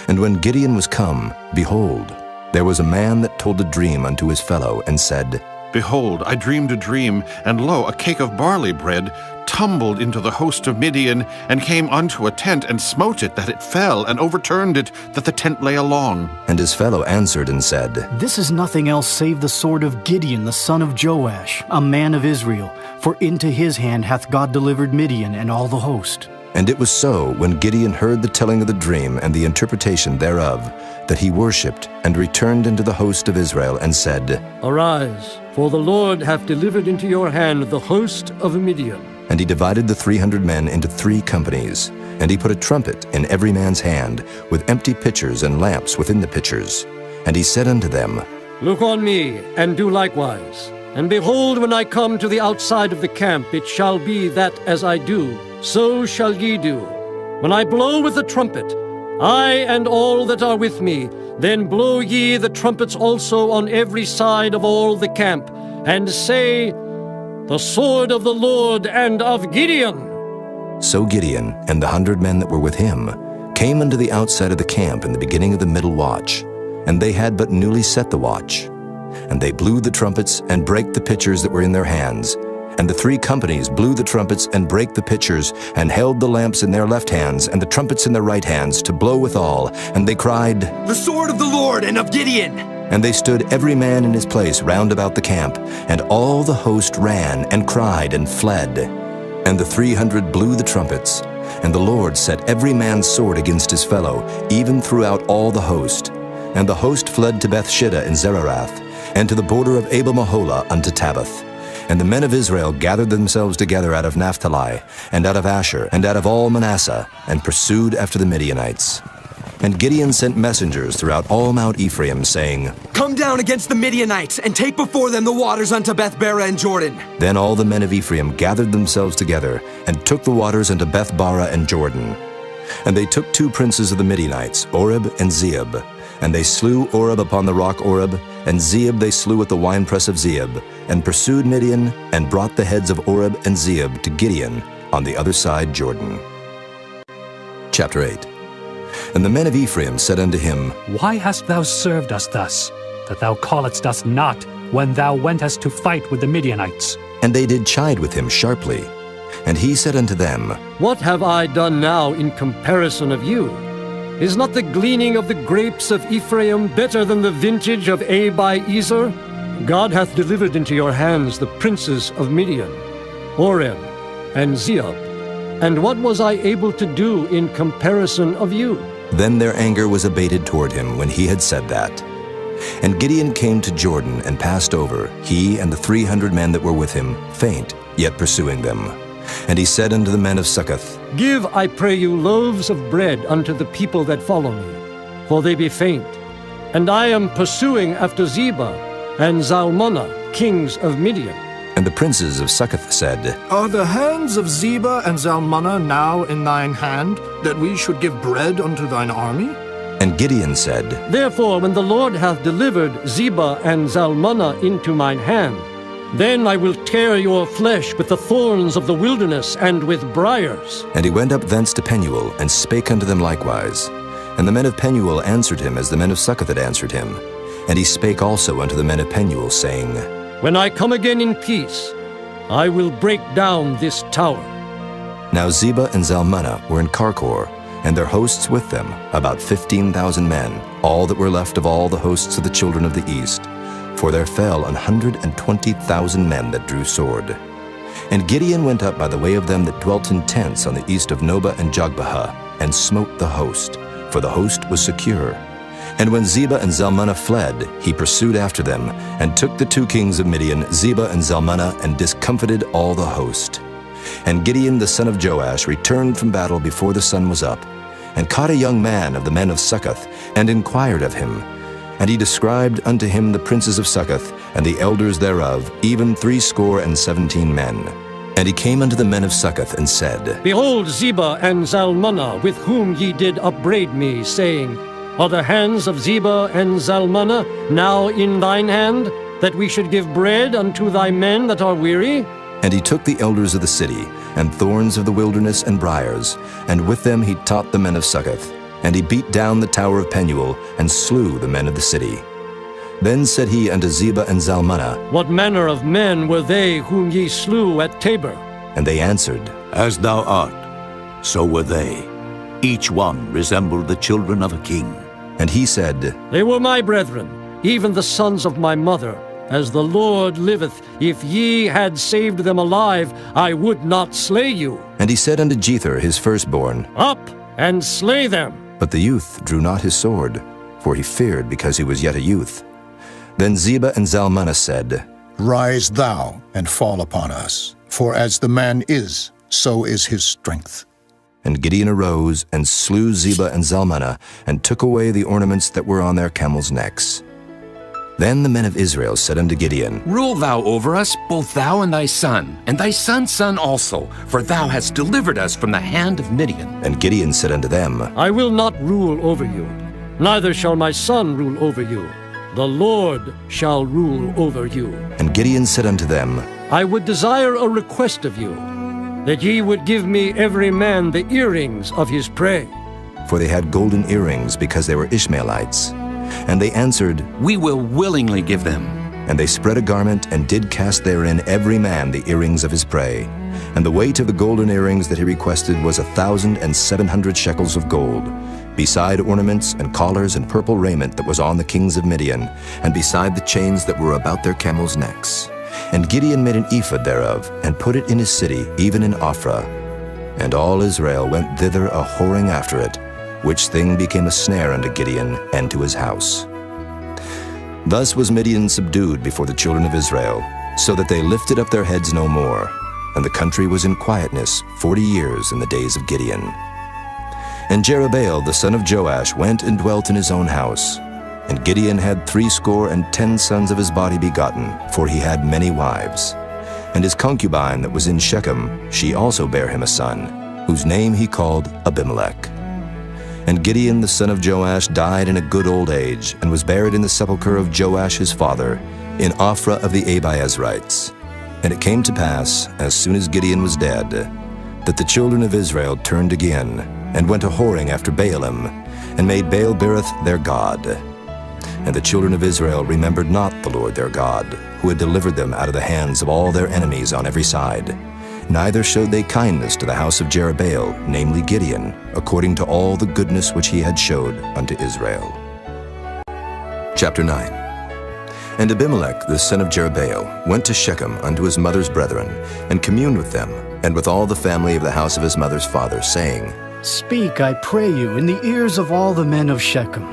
Speaker 1: And when Gideon was come, behold, there was a man that told a dream unto his fellow, and said,
Speaker 5: Behold, I dreamed a dream, and lo, a cake of barley bread tumbled into the host of Midian, and came unto a tent, and smote it, that it fell, and overturned it, that the tent lay along.
Speaker 1: And his fellow answered and said,
Speaker 16: This is nothing else save the sword of Gideon the son of Joash, a man of Israel, for into his hand hath God delivered Midian and all the host.
Speaker 1: And it was so, when Gideon heard the telling of the dream and the interpretation thereof, that he worshipped, and returned into the host of Israel, and said,
Speaker 14: Arise, for the Lord hath delivered into your hand the host of Midian.
Speaker 1: And he divided the 300 men into 3 companies, and he put a trumpet in every man's hand, with empty pitchers and lamps within the pitchers. And he said unto them,
Speaker 14: Look on me, and do likewise. And behold, when I come to the outside of the camp, it shall be that as I do, so shall ye do. When I blow with the trumpet, I and all that are with me, then blow ye the trumpets also on every side of all the camp, and say, The sword of the Lord and of Gideon.
Speaker 1: So Gideon and the 100 men that were with him came unto the outside of the camp in the beginning of the middle watch, and they had but newly set the watch. And they blew the trumpets and brake the pitchers that were in their hands. And the 3 companies blew the trumpets and brake the pitchers, and held the lamps in their left hands, and the trumpets in their right hands, to blow withal. And they cried,
Speaker 17: The sword of the Lord and of Gideon!
Speaker 1: And they stood every man in his place round about the camp, and all the host ran, and cried, and fled. And the 300 blew the trumpets, and the Lord set every man's sword against his fellow, even throughout all the host. And the host fled to Bethshida in Zererath, and to the border of Abel-Meholah unto Tabbath. And the men of Israel gathered themselves together out of Naphtali, and out of Asher, and out of all Manasseh, and pursued after the Midianites. And Gideon sent messengers throughout all Mount Ephraim, saying,
Speaker 17: Come down against the Midianites, and take before them the waters unto Beth-bara and Jordan.
Speaker 1: Then all the men of Ephraim gathered themselves together, and took the waters unto Beth-bara and Jordan. And they took 2 princes of the Midianites, Oreb and Zeeb. And they slew Oreb upon the rock Oreb, and Zeeb they slew at the winepress of Zeeb, and pursued Midian, and brought the heads of Oreb and Zeeb to Gideon on the other side Jordan. Chapter 8. And the men of Ephraim said unto him,
Speaker 8: Why hast thou served us thus, that thou calledst us not when thou wentest to fight with the Midianites?
Speaker 1: And they did chide with him sharply. And he said unto them,
Speaker 14: What have I done now in comparison of you? Is not the gleaning of the grapes of Ephraim better than the vintage of Abiezer? God hath delivered into your hands the princes of Midian, Oreb and Zeeb. And what was I able to do in comparison of you?
Speaker 1: Then their anger was abated toward him when he had said that. And Gideon came to Jordan and passed over, he and the 300 men that were with him, faint, yet pursuing them. And he said unto the men of Succoth,
Speaker 14: Give, I pray you, loaves of bread unto the people that follow me, for they be faint. And I am pursuing after Zebah and Zalmunna, kings of Midian.
Speaker 1: And the princes of Succoth said,
Speaker 18: Are the hands of Zebah and Zalmunna now in thine hand, that we should give bread unto thine army?
Speaker 1: And Gideon said,
Speaker 14: Therefore, when the Lord hath delivered Zebah and Zalmunna into mine hand, then I will tear your flesh with the thorns of the wilderness and with briars.
Speaker 1: And he went up thence to Penuel, and spake unto them likewise. And the men of Penuel answered him as the men of Succoth had answered him. And he spake also unto the men of Penuel, saying,
Speaker 14: When I come again in peace, I will break down this tower.
Speaker 1: Now Zebah and Zalmunna were in Karkor, and their hosts with them, about 15,000 men, all that were left of all the hosts of the children of the east. For there fell 120,000 men that drew sword. And Gideon went up by the way of them that dwelt in tents on the east of Nobah and Jogbehah, and smote the host, for the host was secure. And when Zebah and Zalmunna fled, he pursued after them, and took the 2 kings of Midian, Zebah and Zalmunna, and discomfited all the host. And Gideon the son of Joash returned from battle before the sun was up, and caught a young man of the men of Succoth, and inquired of him. And he described unto him the princes of Succoth, and the elders thereof, even 70 men. And he came unto the men of Succoth, and said,
Speaker 14: Behold Zebah and Zalmunna, with whom ye did upbraid me, saying, Are the hands of Zebah and Zalmunna now in thine hand, that we should give bread unto thy men that are weary?
Speaker 1: And he took the elders of the city, and thorns of the wilderness and briars, and with them he taught the men of Succoth. And he beat down the tower of Penuel, and slew the men of the city. Then said he unto Zebah and Zalmunna,
Speaker 14: What manner of men were they whom ye slew at Tabor?
Speaker 1: And they answered,
Speaker 19: As thou art, so were they. Each one resembled the children of a king.
Speaker 1: And he said,
Speaker 14: They were my brethren, even the sons of my mother. As the Lord liveth, if ye had saved them alive, I would not slay you.
Speaker 1: And he said unto Jether his firstborn,
Speaker 14: Up and slay them.
Speaker 1: But the youth drew not his sword, for he feared because he was yet a youth. Then Zebah and Zalmunna said,
Speaker 4: Rise thou and fall upon us, for as the man is, so is his strength.
Speaker 1: And Gideon arose and slew Zebah and Zalmunna, and took away the ornaments that were on their camels' necks. Then the men of Israel said unto Gideon,
Speaker 20: Rule thou over us, both thou and thy son, and thy son's son also, for thou hast delivered us from the hand of Midian.
Speaker 1: And Gideon said unto them,
Speaker 14: I will not rule over you, neither shall my son rule over you. The Lord shall rule over you.
Speaker 1: And Gideon said unto them,
Speaker 14: I would desire a request of you, that ye would give me every man the earrings of his prey.
Speaker 1: For they had golden earrings, because they were Ishmaelites. And they answered,
Speaker 20: We will willingly give them.
Speaker 1: And they spread a garment, and did cast therein every man the earrings of his prey. And the weight of the golden earrings that he requested was 1,700 shekels of gold, beside ornaments and collars and purple raiment that was on the kings of Midian, and beside the chains that were about their camels' necks. And Gideon made an ephod thereof, and put it in his city, even in Ophrah. And all Israel went thither a-whoring after it, which thing became a snare unto Gideon and to his house. Thus was Midian subdued before the children of Israel, so that they lifted up their heads no more, and the country was in quietness 40 years in the days of Gideon. And Jerubbaal the son of Joash went and dwelt in his own house. And Gideon had 70 sons of his body begotten, for he had many wives. And his concubine that was in Shechem, she also bare him a son, whose name he called Abimelech. And Gideon the son of Joash died in a good old age, and was buried in the sepulchre of Joash his father, in Ophrah of the Abiezrites. And it came to pass, as soon as Gideon was dead, that the children of Israel turned again, and went a-whoring after Baalim, and made Baal-berith their god. And the children of Israel remembered not the Lord their God, who had delivered them out of the hands of all their enemies on every side. Neither showed they kindness to the house of Jerubbaal, namely Gideon, according to all the goodness which he had showed unto Israel. Chapter 9. And Abimelech the son of Jerubbaal went to Shechem unto his mother's brethren, and communed with them, and with all the family of the house of his mother's father, saying,
Speaker 16: Speak, I pray you, in the ears of all the men of Shechem.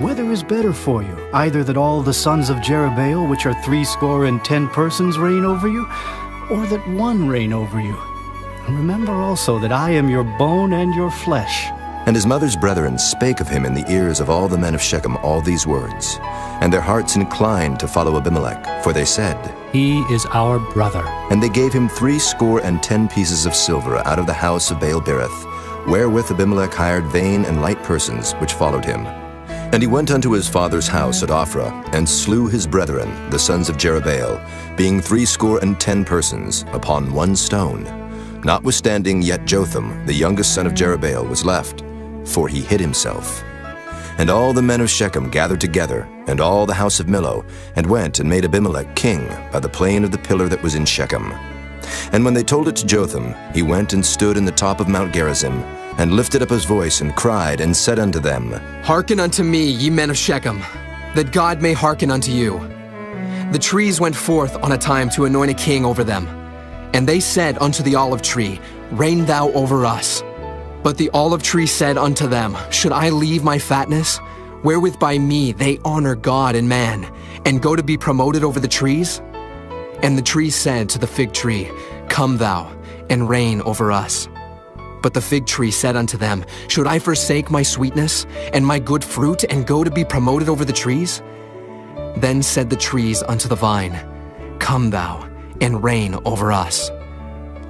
Speaker 16: Whether is better for you, either that all the sons of Jerubbaal, which are 70 persons, reign over you, or that one reign over you? And remember also that I am your bone and your flesh.
Speaker 1: And his mother's brethren spake of him in the ears of all the men of Shechem all these words. And their hearts inclined to follow Abimelech, for they said,
Speaker 8: He is our brother.
Speaker 1: And they gave him 70 pieces of silver out of the house of Baal-berith, wherewith Abimelech hired vain and light persons which followed him. And he went unto his father's house at Ophrah, and slew his brethren, the sons of Jerubbaal, being 70 persons, upon one stone. Notwithstanding yet Jotham, the youngest son of Jerubbaal, was left, for he hid himself. And all the men of Shechem gathered together, and all the house of Millo, and went and made Abimelech king by the plain of the pillar that was in Shechem. And when they told it to Jotham, he went and stood in the top of Mount Gerizim, and lifted up his voice, and cried, and said unto them,
Speaker 17: Hearken unto me, ye men of Shechem, that God may hearken unto you. The trees went forth on a time to anoint a king over them.
Speaker 12: And they said unto the olive tree, Reign thou over us. But the olive tree said unto them, Should I leave my fatness, wherewith by me they honor God and man, and go to be promoted over the trees? And the tree said to the fig tree, Come thou, and reign over us. But the fig tree said unto them, Should I forsake my sweetness, and my good fruit, and go to be promoted over the trees? Then said the trees unto the vine, Come thou, and reign over us.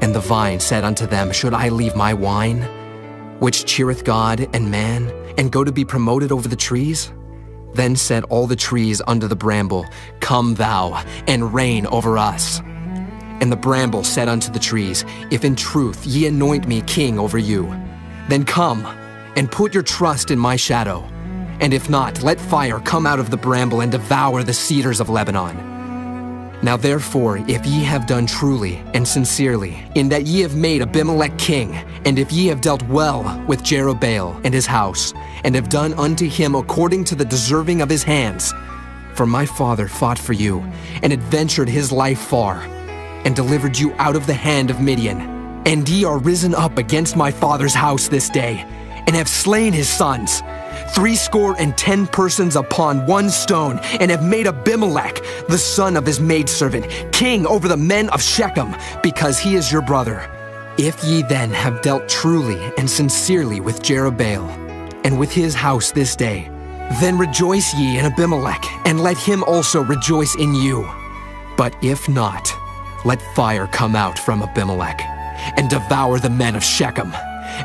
Speaker 12: And the vine said unto them, Should I leave my wine, which cheereth God and man, and go to be promoted over the trees? Then said all the trees unto the bramble, Come thou, and reign over us. And the bramble said unto the trees, If in truth ye anoint me king over you, then come, and put your trust in my shadow. And if not, let fire come out of the bramble, and devour the cedars of Lebanon. Now therefore, if ye have done truly and sincerely, in that ye have made Abimelech king, and if ye have dealt well with Jerubbaal and his house, and have done unto him according to the deserving of his hands, for my father fought for you, and adventured his life far, and delivered you out of the hand of Midian, and ye are risen up against my father's house this day, and have slain his sons, 70 persons upon one stone, and have made Abimelech, the son of his maidservant, king over the men of Shechem, because he is your brother. If ye then have dealt truly and sincerely with Jerubbaal, and with his house this day, then rejoice ye in Abimelech, and let him also rejoice in you. But if not, let fire come out from Abimelech, and devour the men of Shechem,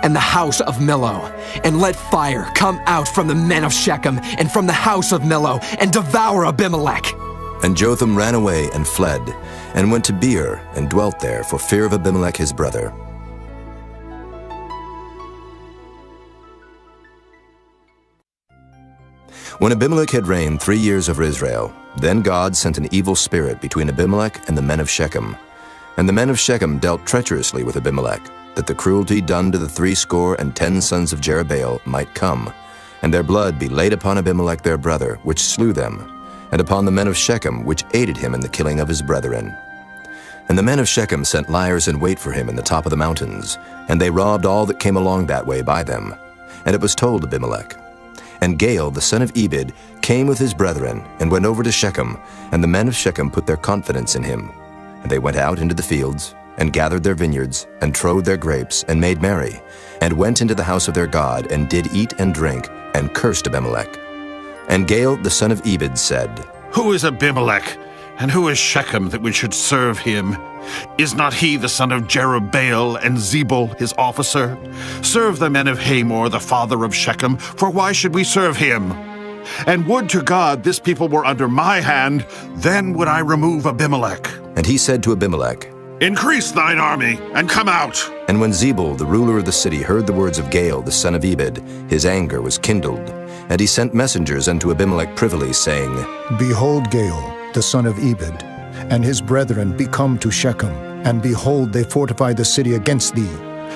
Speaker 12: and the house of Millo, and let fire come out from the men of Shechem, and from the house of Millo, and devour Abimelech.
Speaker 1: And Jotham ran away and fled, and went to Beer, and dwelt there for fear of Abimelech his brother. When Abimelech had reigned 3 years over Israel, then God sent an evil spirit between Abimelech and the men of Shechem. And the men of Shechem dealt treacherously with Abimelech, that the cruelty done to the 70 sons of Jerubbaal might come, and their blood be laid upon Abimelech their brother, which slew them, and upon the men of Shechem, which aided him in the killing of his brethren. And the men of Shechem sent liers in wait for him in the top of the mountains, and they robbed all that came along that way by them. And it was told Abimelech. And Gaal the son of Ebed came with his brethren, and went over to Shechem, and the men of Shechem put their confidence in him. And they went out into the fields, and gathered their vineyards, and trode their grapes, and made merry, and went into the house of their God, and did eat and drink, and cursed Abimelech. And Gaal the son of Ebed said,
Speaker 5: Who is Abimelech, and who is Shechem that we should serve him? Is not he the son of Jerubbaal, and Zebul his officer? Serve the men of Hamor, the father of Shechem, for why should we serve him? And would to God this people were under my hand, then would I remove Abimelech.
Speaker 1: And he said to Abimelech,
Speaker 5: Increase thine army, and come out.
Speaker 1: And when Zebul the ruler of the city heard the words of Gaal the son of Ebed, his anger was kindled. And he sent messengers unto Abimelech privily, saying,
Speaker 4: Behold, Gaal the son of Ebed, and his brethren be come to Shechem, and behold, they fortify the city against thee.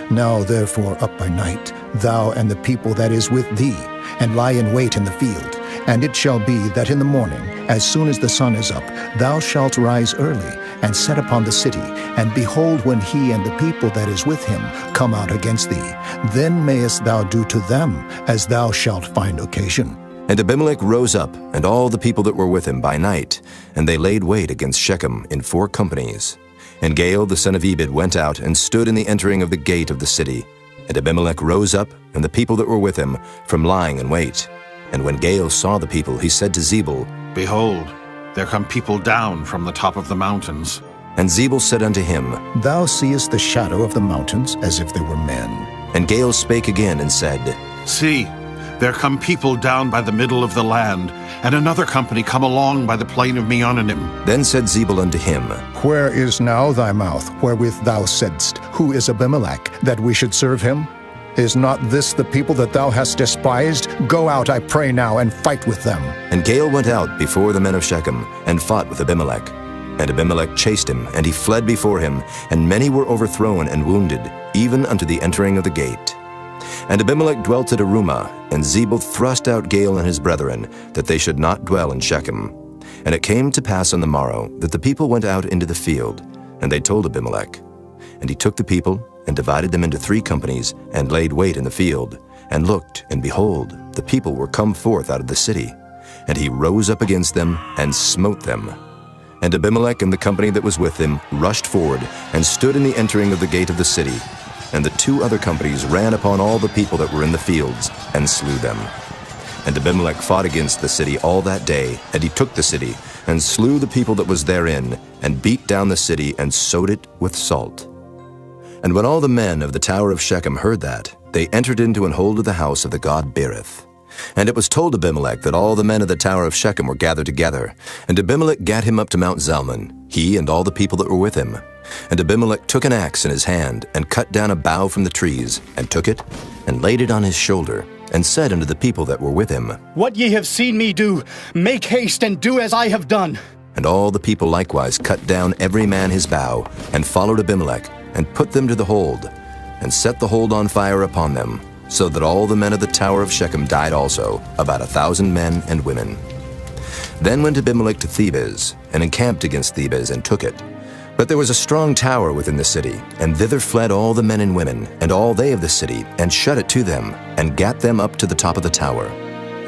Speaker 4: Now therefore up by night, thou and the people that is with thee, and lie in wait in the field. And it shall be that in the morning, as soon as the sun is up, thou shalt rise early, and set upon the city. And behold, when he and the people that is with him come out against thee, then mayest thou do to them as thou shalt find occasion.
Speaker 1: And Abimelech rose up, and all the people that were with him by night, and they laid wait against Shechem in 4 companies. And Gaal the son of Ebed went out, and stood in the entering of the gate of the city. And Abimelech rose up, and the people that were with him, from lying in wait. And when Gaal saw the people, he said to Zebul,
Speaker 5: Behold, there come people down from the top of the mountains.
Speaker 1: And Zebul said unto him,
Speaker 4: Thou seest the shadow of the mountains, as if they were men.
Speaker 1: And Gaal spake again, and said,
Speaker 5: See, there come people down by the middle of the land, and another company come along by the plain of Meonanim.
Speaker 1: Then said Zebul unto him,
Speaker 4: Where is now thy mouth, wherewith thou saidst, Who is Abimelech, that we should serve him? Is not this the people that thou hast despised? Go out, I pray now, and fight with them.
Speaker 1: And Gaal went out before the men of Shechem, and fought with Abimelech. And Abimelech chased him, and he fled before him, and many were overthrown and wounded, even unto the entering of the gate. And Abimelech dwelt at Arumah, and Zebul thrust out Gaal and his brethren, that they should not dwell in Shechem. And it came to pass on the morrow, that the people went out into the field, and they told Abimelech. And he took the people, and divided them into 3 companies, and laid wait in the field, and looked, and behold, the people were come forth out of the city. And he rose up against them, and smote them. And Abimelech and the company that was with him rushed forward, and stood in the entering of the gate of the city. And the 2 other companies ran upon all the people that were in the fields, and slew them. And Abimelech fought against the city all that day, and he took the city, and slew the people that was therein, and beat down the city, and sowed it with salt. And when all the men of the tower of Shechem heard that, they entered into and hold of the house of the god Berith. And it was told Abimelech that all the men of the tower of Shechem were gathered together. And Abimelech gat him up to Mount Zalmon, he and all the people that were with him. And Abimelech took an axe in his hand, and cut down a bough from the trees, and took it, and laid it on his shoulder, and said unto the people that were with him,
Speaker 16: What ye have seen me do, make haste and do as I have done.
Speaker 1: And all the people likewise cut down every man his bough, and followed Abimelech, and put them to the hold, and set the hold on fire upon them, so that all the men of the tower of Shechem died also, about 1,000 men and women. Then went Abimelech to Thebez, and encamped against Thebez, and took it. But there was a strong tower within the city, and thither fled all the men and women, and all they of the city, and shut it to them, and gat them up to the top of the tower.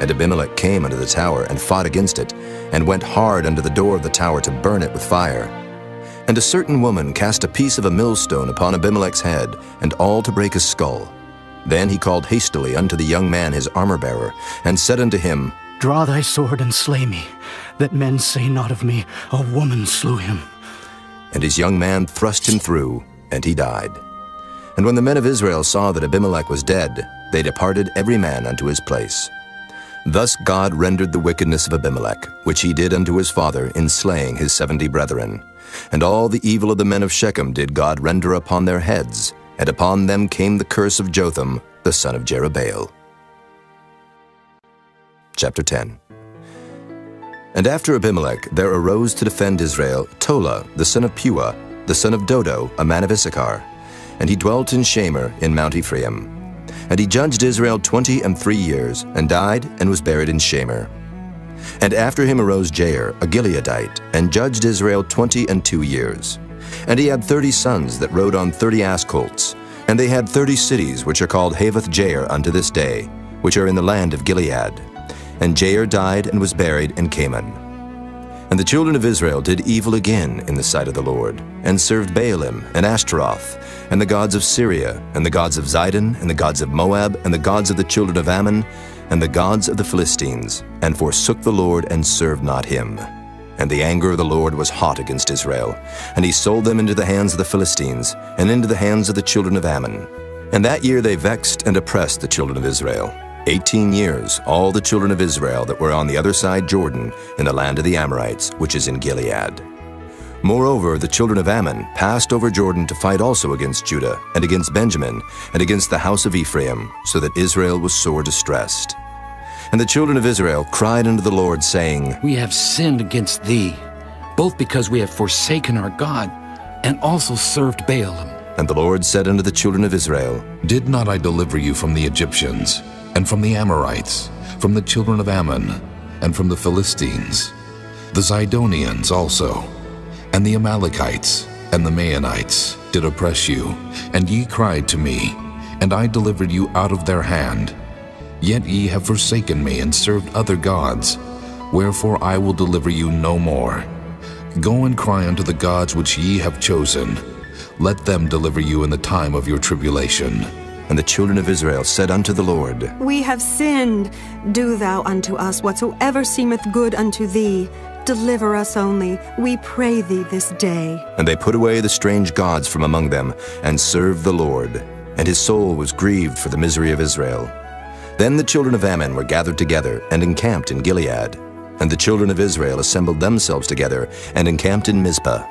Speaker 1: And Abimelech came unto the tower, and fought against it, and went hard unto the door of the tower to burn it with fire. And a certain woman cast a piece of a millstone upon Abimelech's head, and all to break his skull. Then he called hastily unto the young man his armor-bearer, and said unto him,
Speaker 16: Draw thy sword and slay me, that men say not of me, A woman slew him.
Speaker 1: And his young man thrust him through, and he died. And when the men of Israel saw that Abimelech was dead, they departed every man unto his place. Thus God rendered the wickedness of Abimelech, which he did unto his father in slaying his 70 brethren. And all the evil of the men of Shechem did God render upon their heads, and upon them came the curse of Jotham, the son of Jerubbaal. Chapter 10. And after Abimelech there arose to defend Israel Tola, the son of Puah, the son of Dodo, a man of Issachar. And he dwelt in Shamer in Mount Ephraim. And he judged Israel 23 years, and died, and was buried in Shamer. And after him arose Jair, a Gileadite, and judged Israel 22 years. And he had 30 sons that rode on 30 ass colts. And they had 30 cities, which are called Havoth Jair unto this day, which are in the land of Gilead. And Jair died and was buried in Canaan. And the children of Israel did evil again in the sight of the Lord, and served Baalim and Ashtaroth, and the gods of Syria, and the gods of Zidon, and the gods of Moab, and the gods of the children of Ammon, and the gods of the Philistines, and forsook the Lord, and served not him. And the anger of the Lord was hot against Israel, and he sold them into the hands of the Philistines, and into the hands of the children of Ammon. And that year they vexed and oppressed the children of Israel. 18 years, all the children of Israel that were on the other side Jordan, in the land of the Amorites, which is in Gilead. Moreover, the children of Ammon passed over Jordan to fight also against Judah, and against Benjamin, and against the house of Ephraim, so that Israel was sore distressed. And the children of Israel cried unto the Lord, saying,
Speaker 20: We have sinned against thee, both because we have forsaken our God, and also served Baalim.
Speaker 1: And the Lord said unto the children of Israel,
Speaker 3: Did not I deliver you from the Egyptians, and from the Amorites, from the children of Ammon, and from the Philistines, the Zidonians also, and the Amalekites, and the Maonites did oppress you, and ye cried to me, and I delivered you out of their hand. Yet ye have forsaken me, and served other gods, wherefore I will deliver you no more. Go and cry unto the gods which ye have chosen. Let them deliver you in the time of your tribulation.
Speaker 1: And the children of Israel said unto the Lord,
Speaker 13: We have sinned. Do thou unto us whatsoever seemeth good unto thee. Deliver us only, we pray thee this day.
Speaker 1: And they put away the strange gods from among them, and served the Lord. And his soul was grieved for the misery of Israel. Then the children of Ammon were gathered together, and encamped in Gilead. And the children of Israel assembled themselves together, and encamped in Mizpah.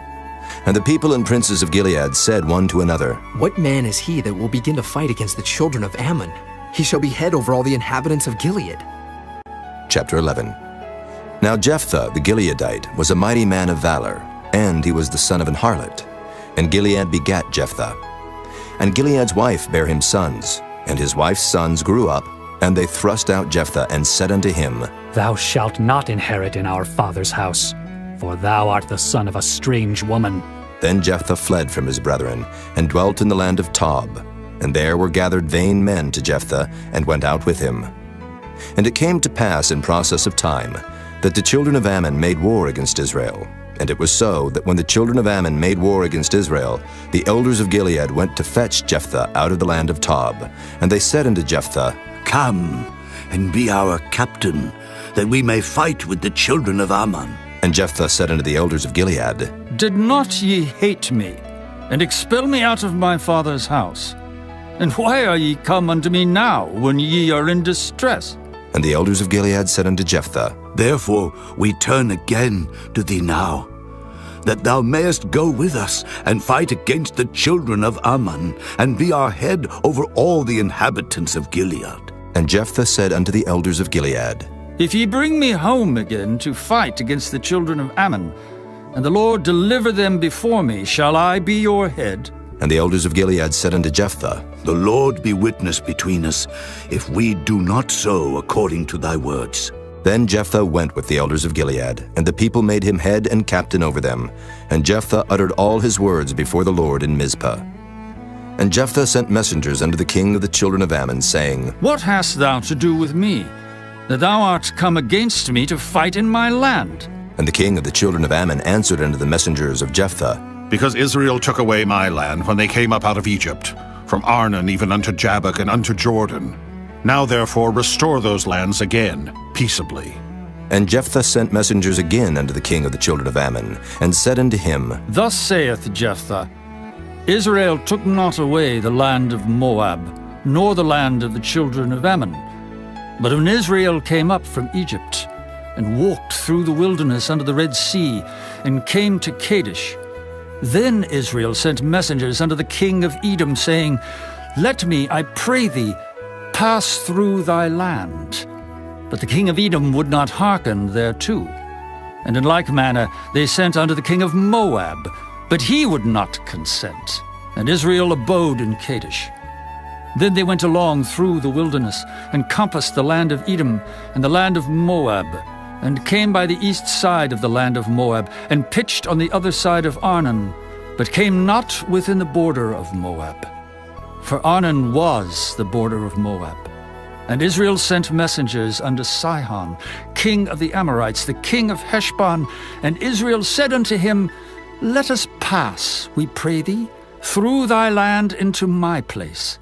Speaker 1: And the people and princes of Gilead said one to another,
Speaker 12: What man is he that will begin to fight against the children of Ammon? He shall be head over all the inhabitants of Gilead.
Speaker 1: Chapter 11. Now Jephthah the Gileadite was a mighty man of valor, and he was the son of an harlot. And Gilead begat Jephthah. And Gilead's wife bare him sons, and his wife's sons grew up, and they thrust out Jephthah, and said unto him,
Speaker 8: Thou shalt not inherit in our father's house, for thou art the son of a strange woman.
Speaker 1: Then Jephthah fled from his brethren, and dwelt in the land of Tob. And there were gathered vain men to Jephthah, and went out with him. And it came to pass in process of time, that the children of Ammon made war against Israel. And it was so, that when the children of Ammon made war against Israel, the elders of Gilead went to fetch Jephthah out of the land of Tob. And they said unto Jephthah,
Speaker 19: Come, and be our captain, that we may fight with the children of Ammon.
Speaker 1: And Jephthah said unto the elders of Gilead,
Speaker 6: Did not ye hate me, and expel me out of my father's house? And why are ye come unto me now, when ye are in distress?
Speaker 1: And the elders of Gilead said unto Jephthah,
Speaker 19: Therefore we turn again to thee now, that thou mayest go with us, and fight against the children of Ammon, and be our head over all the inhabitants of Gilead.
Speaker 1: And Jephthah said unto the elders of Gilead,
Speaker 6: If ye bring me home again to fight against the children of Ammon, and the Lord deliver them before me, shall I be your head?
Speaker 1: And the elders of Gilead said unto Jephthah,
Speaker 19: The Lord be witness between us, if we do not so according to thy words.
Speaker 1: Then Jephthah went with the elders of Gilead, and the people made him head and captain over them. And Jephthah uttered all his words before the Lord in Mizpah. And Jephthah sent messengers unto the king of the children of Ammon, saying,
Speaker 6: What hast thou to do with me, that thou art come against me to fight in my land?
Speaker 1: And the king of the children of Ammon answered unto the messengers of Jephthah,
Speaker 5: Because Israel took away my land when they came up out of Egypt, from Arnon even unto Jabbok and unto Jordan. Now therefore restore those lands again, peaceably.
Speaker 1: And Jephthah sent messengers again unto the king of the children of Ammon, and said unto him,
Speaker 6: Thus saith Jephthah, Israel took not away the land of Moab, nor the land of the children of Ammon. But when Israel came up from Egypt, and walked through the wilderness under the Red Sea, and came to Kadesh, then Israel sent messengers unto the king of Edom, saying, Let me, I pray thee, pass through thy land. But the king of Edom would not hearken thereto. And in like manner they sent unto the king of Moab, but he would not consent. And Israel abode in Kadesh. Then they went along through the wilderness, and compassed the land of Edom and the land of Moab, and came by the east side of the land of Moab, and pitched on the other side of Arnon, but came not within the border of Moab. For Arnon was the border of Moab. And Israel sent messengers unto Sihon, king of the Amorites, the king of Heshbon. And Israel said unto him, Let us pass, we pray thee, through thy land into my place.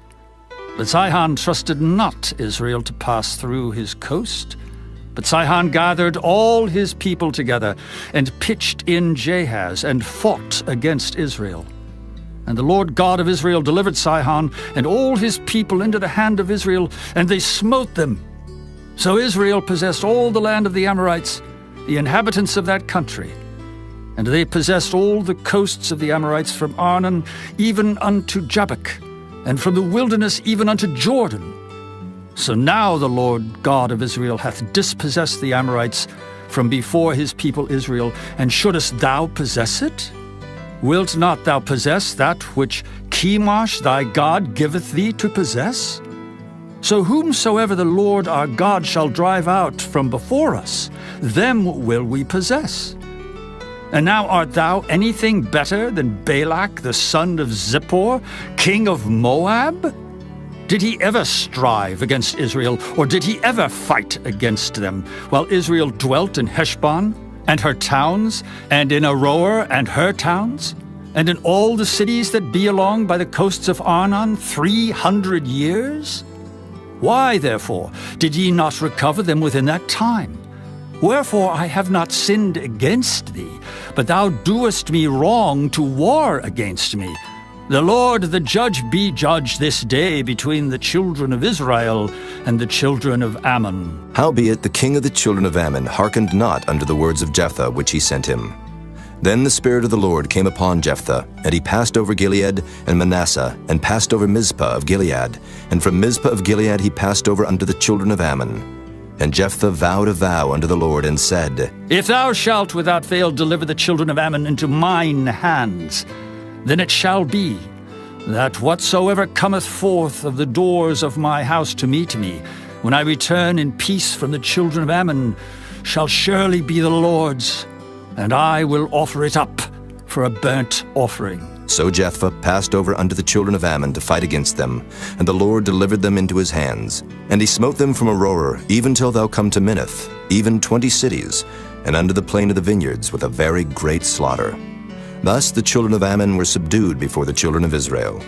Speaker 6: But Sihon trusted not Israel to pass through his coast. But Sihon gathered all his people together, and pitched in Jahaz, and fought against Israel. And the Lord God of Israel delivered Sihon and all his people into the hand of Israel, and they smote them. So Israel possessed all the land of the Amorites, the inhabitants of that country. And they possessed all the coasts of the Amorites from Arnon even unto Jabbok, and from the wilderness even unto Jordan. So now the Lord God of Israel hath dispossessed the Amorites from before his people Israel, and shouldest thou possess it? Wilt not thou possess that which Chemosh thy God giveth thee to possess? So whomsoever the Lord our God shall drive out from before us, them will we possess. And now art thou anything better than Balak the son of Zippor, king of Moab? Did he ever strive against Israel, or did he ever fight against them, while Israel dwelt in Heshbon and her towns, and in Aroer and her towns, and in all the cities that be along by the coasts of Arnon 300 years? Why, therefore, did ye not recover them within that time? Wherefore I have not sinned against thee, but thou doest me wrong to war against me. The Lord the judge be judge this day between the children of Israel and the children of Ammon.
Speaker 1: Howbeit the king of the children of Ammon hearkened not unto the words of Jephthah which he sent him. Then the Spirit of the Lord came upon Jephthah, and he passed over Gilead and Manasseh, and passed over Mizpah of Gilead. And from Mizpah of Gilead he passed over unto the children of Ammon. And Jephthah vowed a vow unto the Lord, and said,
Speaker 6: If thou shalt without fail deliver the children of Ammon into mine hands, then it shall be that whatsoever cometh forth of the doors of my house to meet me, when I return in peace from the children of Ammon, shall surely be the Lord's, and I will offer it up for a burnt offering.
Speaker 1: So Jephthah passed over unto the children of Ammon to fight against them, and the Lord delivered them into his hands. And he smote them from Aroer, even till thou come to Minnith, even 20 cities, and unto the plain of the vineyards, with a very great slaughter. Thus the children of Ammon were subdued before the children of Israel.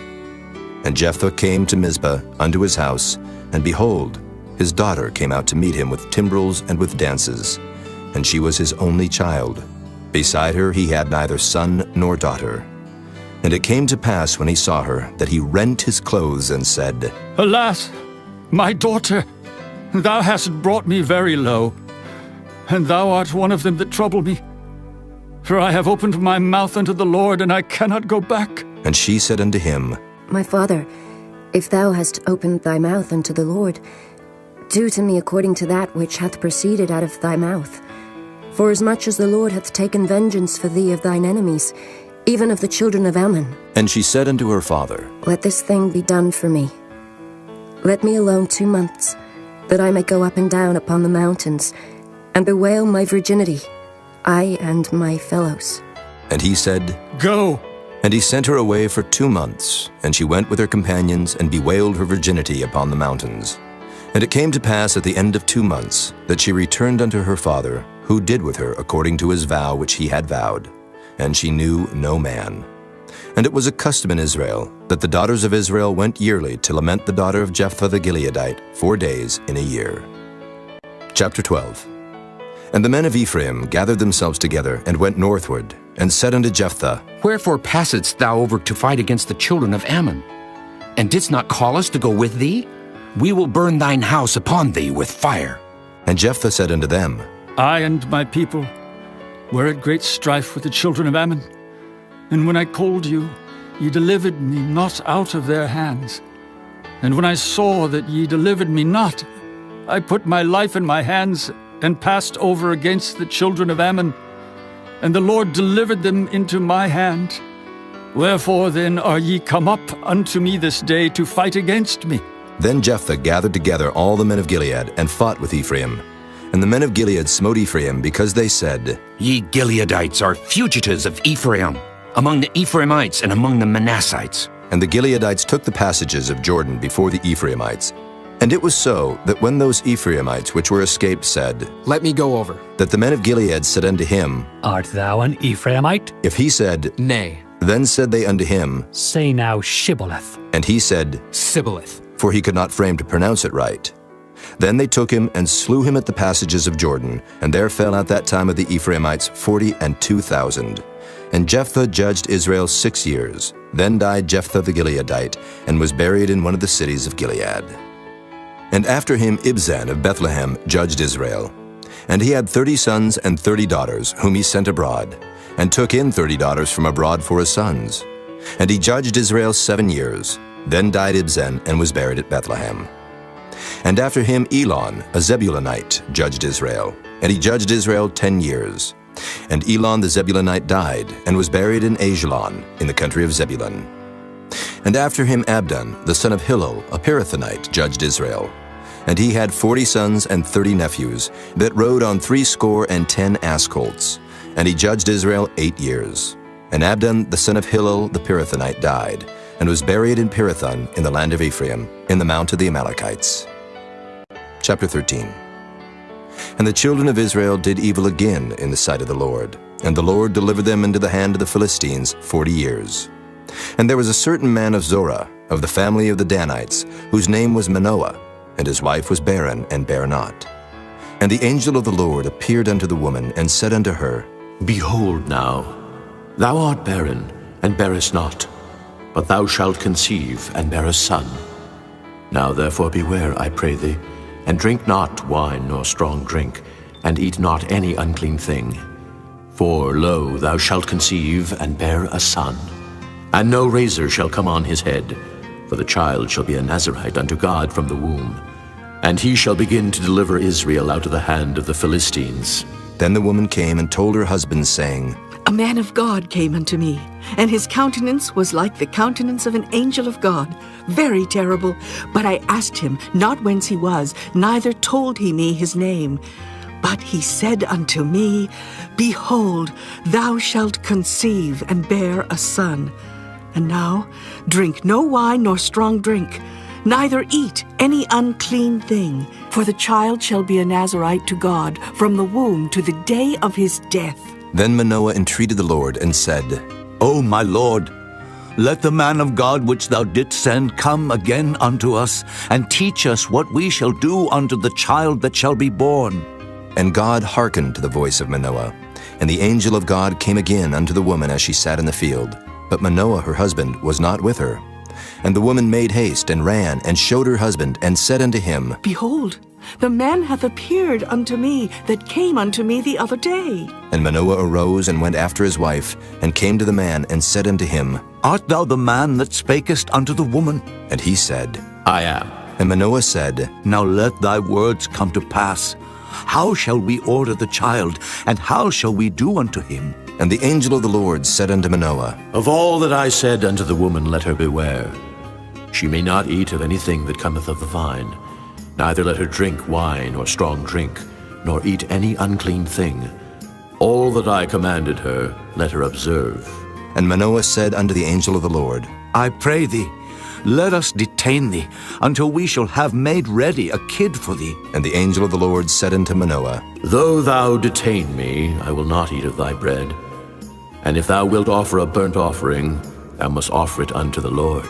Speaker 1: And Jephthah came to Mizpah unto his house, and behold, his daughter came out to meet him with timbrels and with dances, and she was his only child. Beside her he had neither son nor daughter. And it came to pass when he saw her, that he rent his clothes and said,
Speaker 6: Alas, my daughter, thou hast brought me very low, and thou art one of them that trouble me. For I have opened my mouth unto the Lord, and I cannot go back.
Speaker 1: And she said unto him,
Speaker 21: My father, if thou hast opened thy mouth unto the Lord, do to me according to that which hath proceeded out of thy mouth. For as much as the Lord hath taken vengeance for thee of thine enemies, even of the children of Ammon.
Speaker 1: And she said unto her father,
Speaker 21: Let this thing be done for me. Let me alone 2 months, that I may go up and down upon the mountains, and bewail my virginity, I and my fellows.
Speaker 1: And he said,
Speaker 6: Go.
Speaker 1: And he sent her away for 2 months, and she went with her companions, and bewailed her virginity upon the mountains. And it came to pass at the end of 2 months, that she returned unto her father, who did with her according to his vow which he had vowed. And she knew no man. And it was a custom in Israel, that the daughters of Israel went yearly to lament the daughter of Jephthah the Gileadite 4 days in a year. Chapter 12. And the men of Ephraim gathered themselves together, and went northward, and said unto Jephthah,
Speaker 20: Wherefore passedst thou over to fight against the children of Ammon? And didst not call us to go with thee? We will burn thine house upon thee with fire.
Speaker 1: And Jephthah said unto them,
Speaker 6: I and my people were at great strife with the children of Ammon. And when I called you, ye delivered me not out of their hands. And when I saw that ye delivered me not, I put my life in my hands, and passed over against the children of Ammon. And the Lord delivered them into my hand. Wherefore then are ye come up unto me this day to fight against me?
Speaker 1: Then Jephthah gathered together all the men of Gilead, and fought with Ephraim. And the men of Gilead smote Ephraim, because they said,
Speaker 20: Ye Gileadites are fugitives of Ephraim, among the Ephraimites and among the Manassites.
Speaker 1: And the Gileadites took the passages of Jordan before the Ephraimites. And it was so, that when those Ephraimites which were escaped said,
Speaker 12: Let me go over,
Speaker 1: that the men of Gilead said unto him,
Speaker 8: Art thou an Ephraimite?
Speaker 1: If he said,
Speaker 12: Nay.
Speaker 1: Then said they unto him,
Speaker 8: Say now Shibboleth.
Speaker 1: And he said,
Speaker 12: Sibboleth.
Speaker 1: For he could not frame to pronounce it right. Then they took him and slew him at the passages of Jordan, and there fell at that time of the Ephraimites 42,000. And Jephthah judged Israel 6 years. Then died Jephthah the Gileadite, and was buried in one of the cities of Gilead. And after him Ibzan of Bethlehem judged Israel. And he had 30 sons and 30 daughters, whom he sent abroad, and took in 30 daughters from abroad for his sons. And he judged Israel 7 years. Then died Ibzan, and was buried at Bethlehem. And after him Elon, a Zebulunite, judged Israel. And he judged Israel 10 years. And Elon the Zebulunite died, and was buried in Ajalon, in the country of Zebulun. And after him Abdon, the son of Hillel, a Pirathonite, judged Israel. And he had 40 sons and 30 nephews, that rode on 70 ass colts. And he judged Israel 8 years. And Abdon, the son of Hillel, the Pirathonite, died, and was buried in Pirathon, in the land of Ephraim, in the mount of the Amalekites. Chapter 13. And the children of Israel did evil again in the sight of the Lord, and the Lord delivered them into the hand of the Philistines 40 years. And there was a certain man of Zorah, of the family of the Danites, whose name was Manoah, and his wife was barren, and bare not. And the angel of the Lord appeared unto the woman, and said unto her,
Speaker 9: Behold now, thou art barren, and bearest not, but thou shalt conceive, and bear a son. Now therefore beware, I pray thee, and drink not wine nor strong drink, and eat not any unclean thing. For, lo, thou shalt conceive, and bear a son. And no razor shall come on his head, for the child shall be a Nazarite unto God from the womb. And he shall begin to deliver Israel out of the hand of the Philistines.
Speaker 1: Then the woman came and told her husband, saying,
Speaker 22: A man of God came unto me, and his countenance was like the countenance of an angel of God, very terrible. But I asked him not whence he was, neither told he me his name. But he said unto me, Behold, thou shalt conceive and bear a son. And now drink no wine nor strong drink, neither eat any unclean thing, for the child shall be a Nazarite to God from the womb to the day of his death.
Speaker 1: Then Manoah entreated the Lord and said,
Speaker 19: O my Lord, let the man of God which thou didst send come again unto us, and teach us what we shall do unto the child that shall be born.
Speaker 1: And God hearkened to the voice of Manoah. And the angel of God came again unto the woman as she sat in the field. But Manoah her husband was not with her. And the woman made haste, and ran, and showed her husband, and said unto him,
Speaker 22: Behold, the man hath appeared unto me that came unto me the other day.
Speaker 1: And Manoah arose and went after his wife, and came to the man, and said unto him,
Speaker 19: Art thou the man that spakest unto the woman?
Speaker 1: And he said,
Speaker 9: I am.
Speaker 1: And Manoah said,
Speaker 19: Now let thy words come to pass. How shall we order the child, and how shall we do unto him?
Speaker 1: And the angel of the Lord said unto Manoah,
Speaker 9: Of all that I said unto the woman, let her beware. She may not eat of anything that cometh of the vine, neither let her drink wine or strong drink, nor eat any unclean thing. All that I commanded her, let her observe.
Speaker 1: And Manoah said unto the angel of the Lord,
Speaker 19: I pray thee, let us detain thee, until we shall have made ready a kid for thee.
Speaker 1: And the angel of the Lord said unto Manoah,
Speaker 9: Though thou detain me, I will not eat of thy bread. And if thou wilt offer a burnt offering, thou must offer it unto the Lord.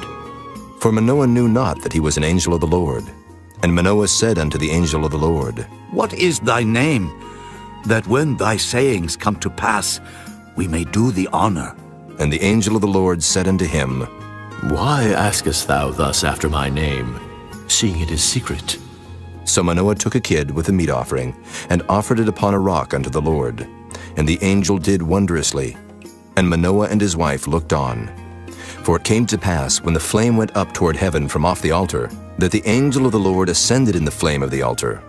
Speaker 1: For Manoah knew not that he was an angel of the Lord. And Manoah said unto the angel of the Lord,
Speaker 19: What is thy name, that when thy sayings come to pass, we may do thee honor?
Speaker 1: And the angel of the Lord said unto him,
Speaker 9: Why askest thou thus after my name, seeing it is secret?
Speaker 1: So Manoah took a kid with a meat offering, and offered it upon a rock unto the Lord. And the angel did wondrously. And Manoah and his wife looked on. For it came to pass, when the flame went up toward heaven from off the altar, that the angel of the Lord ascended in the flame of the altar.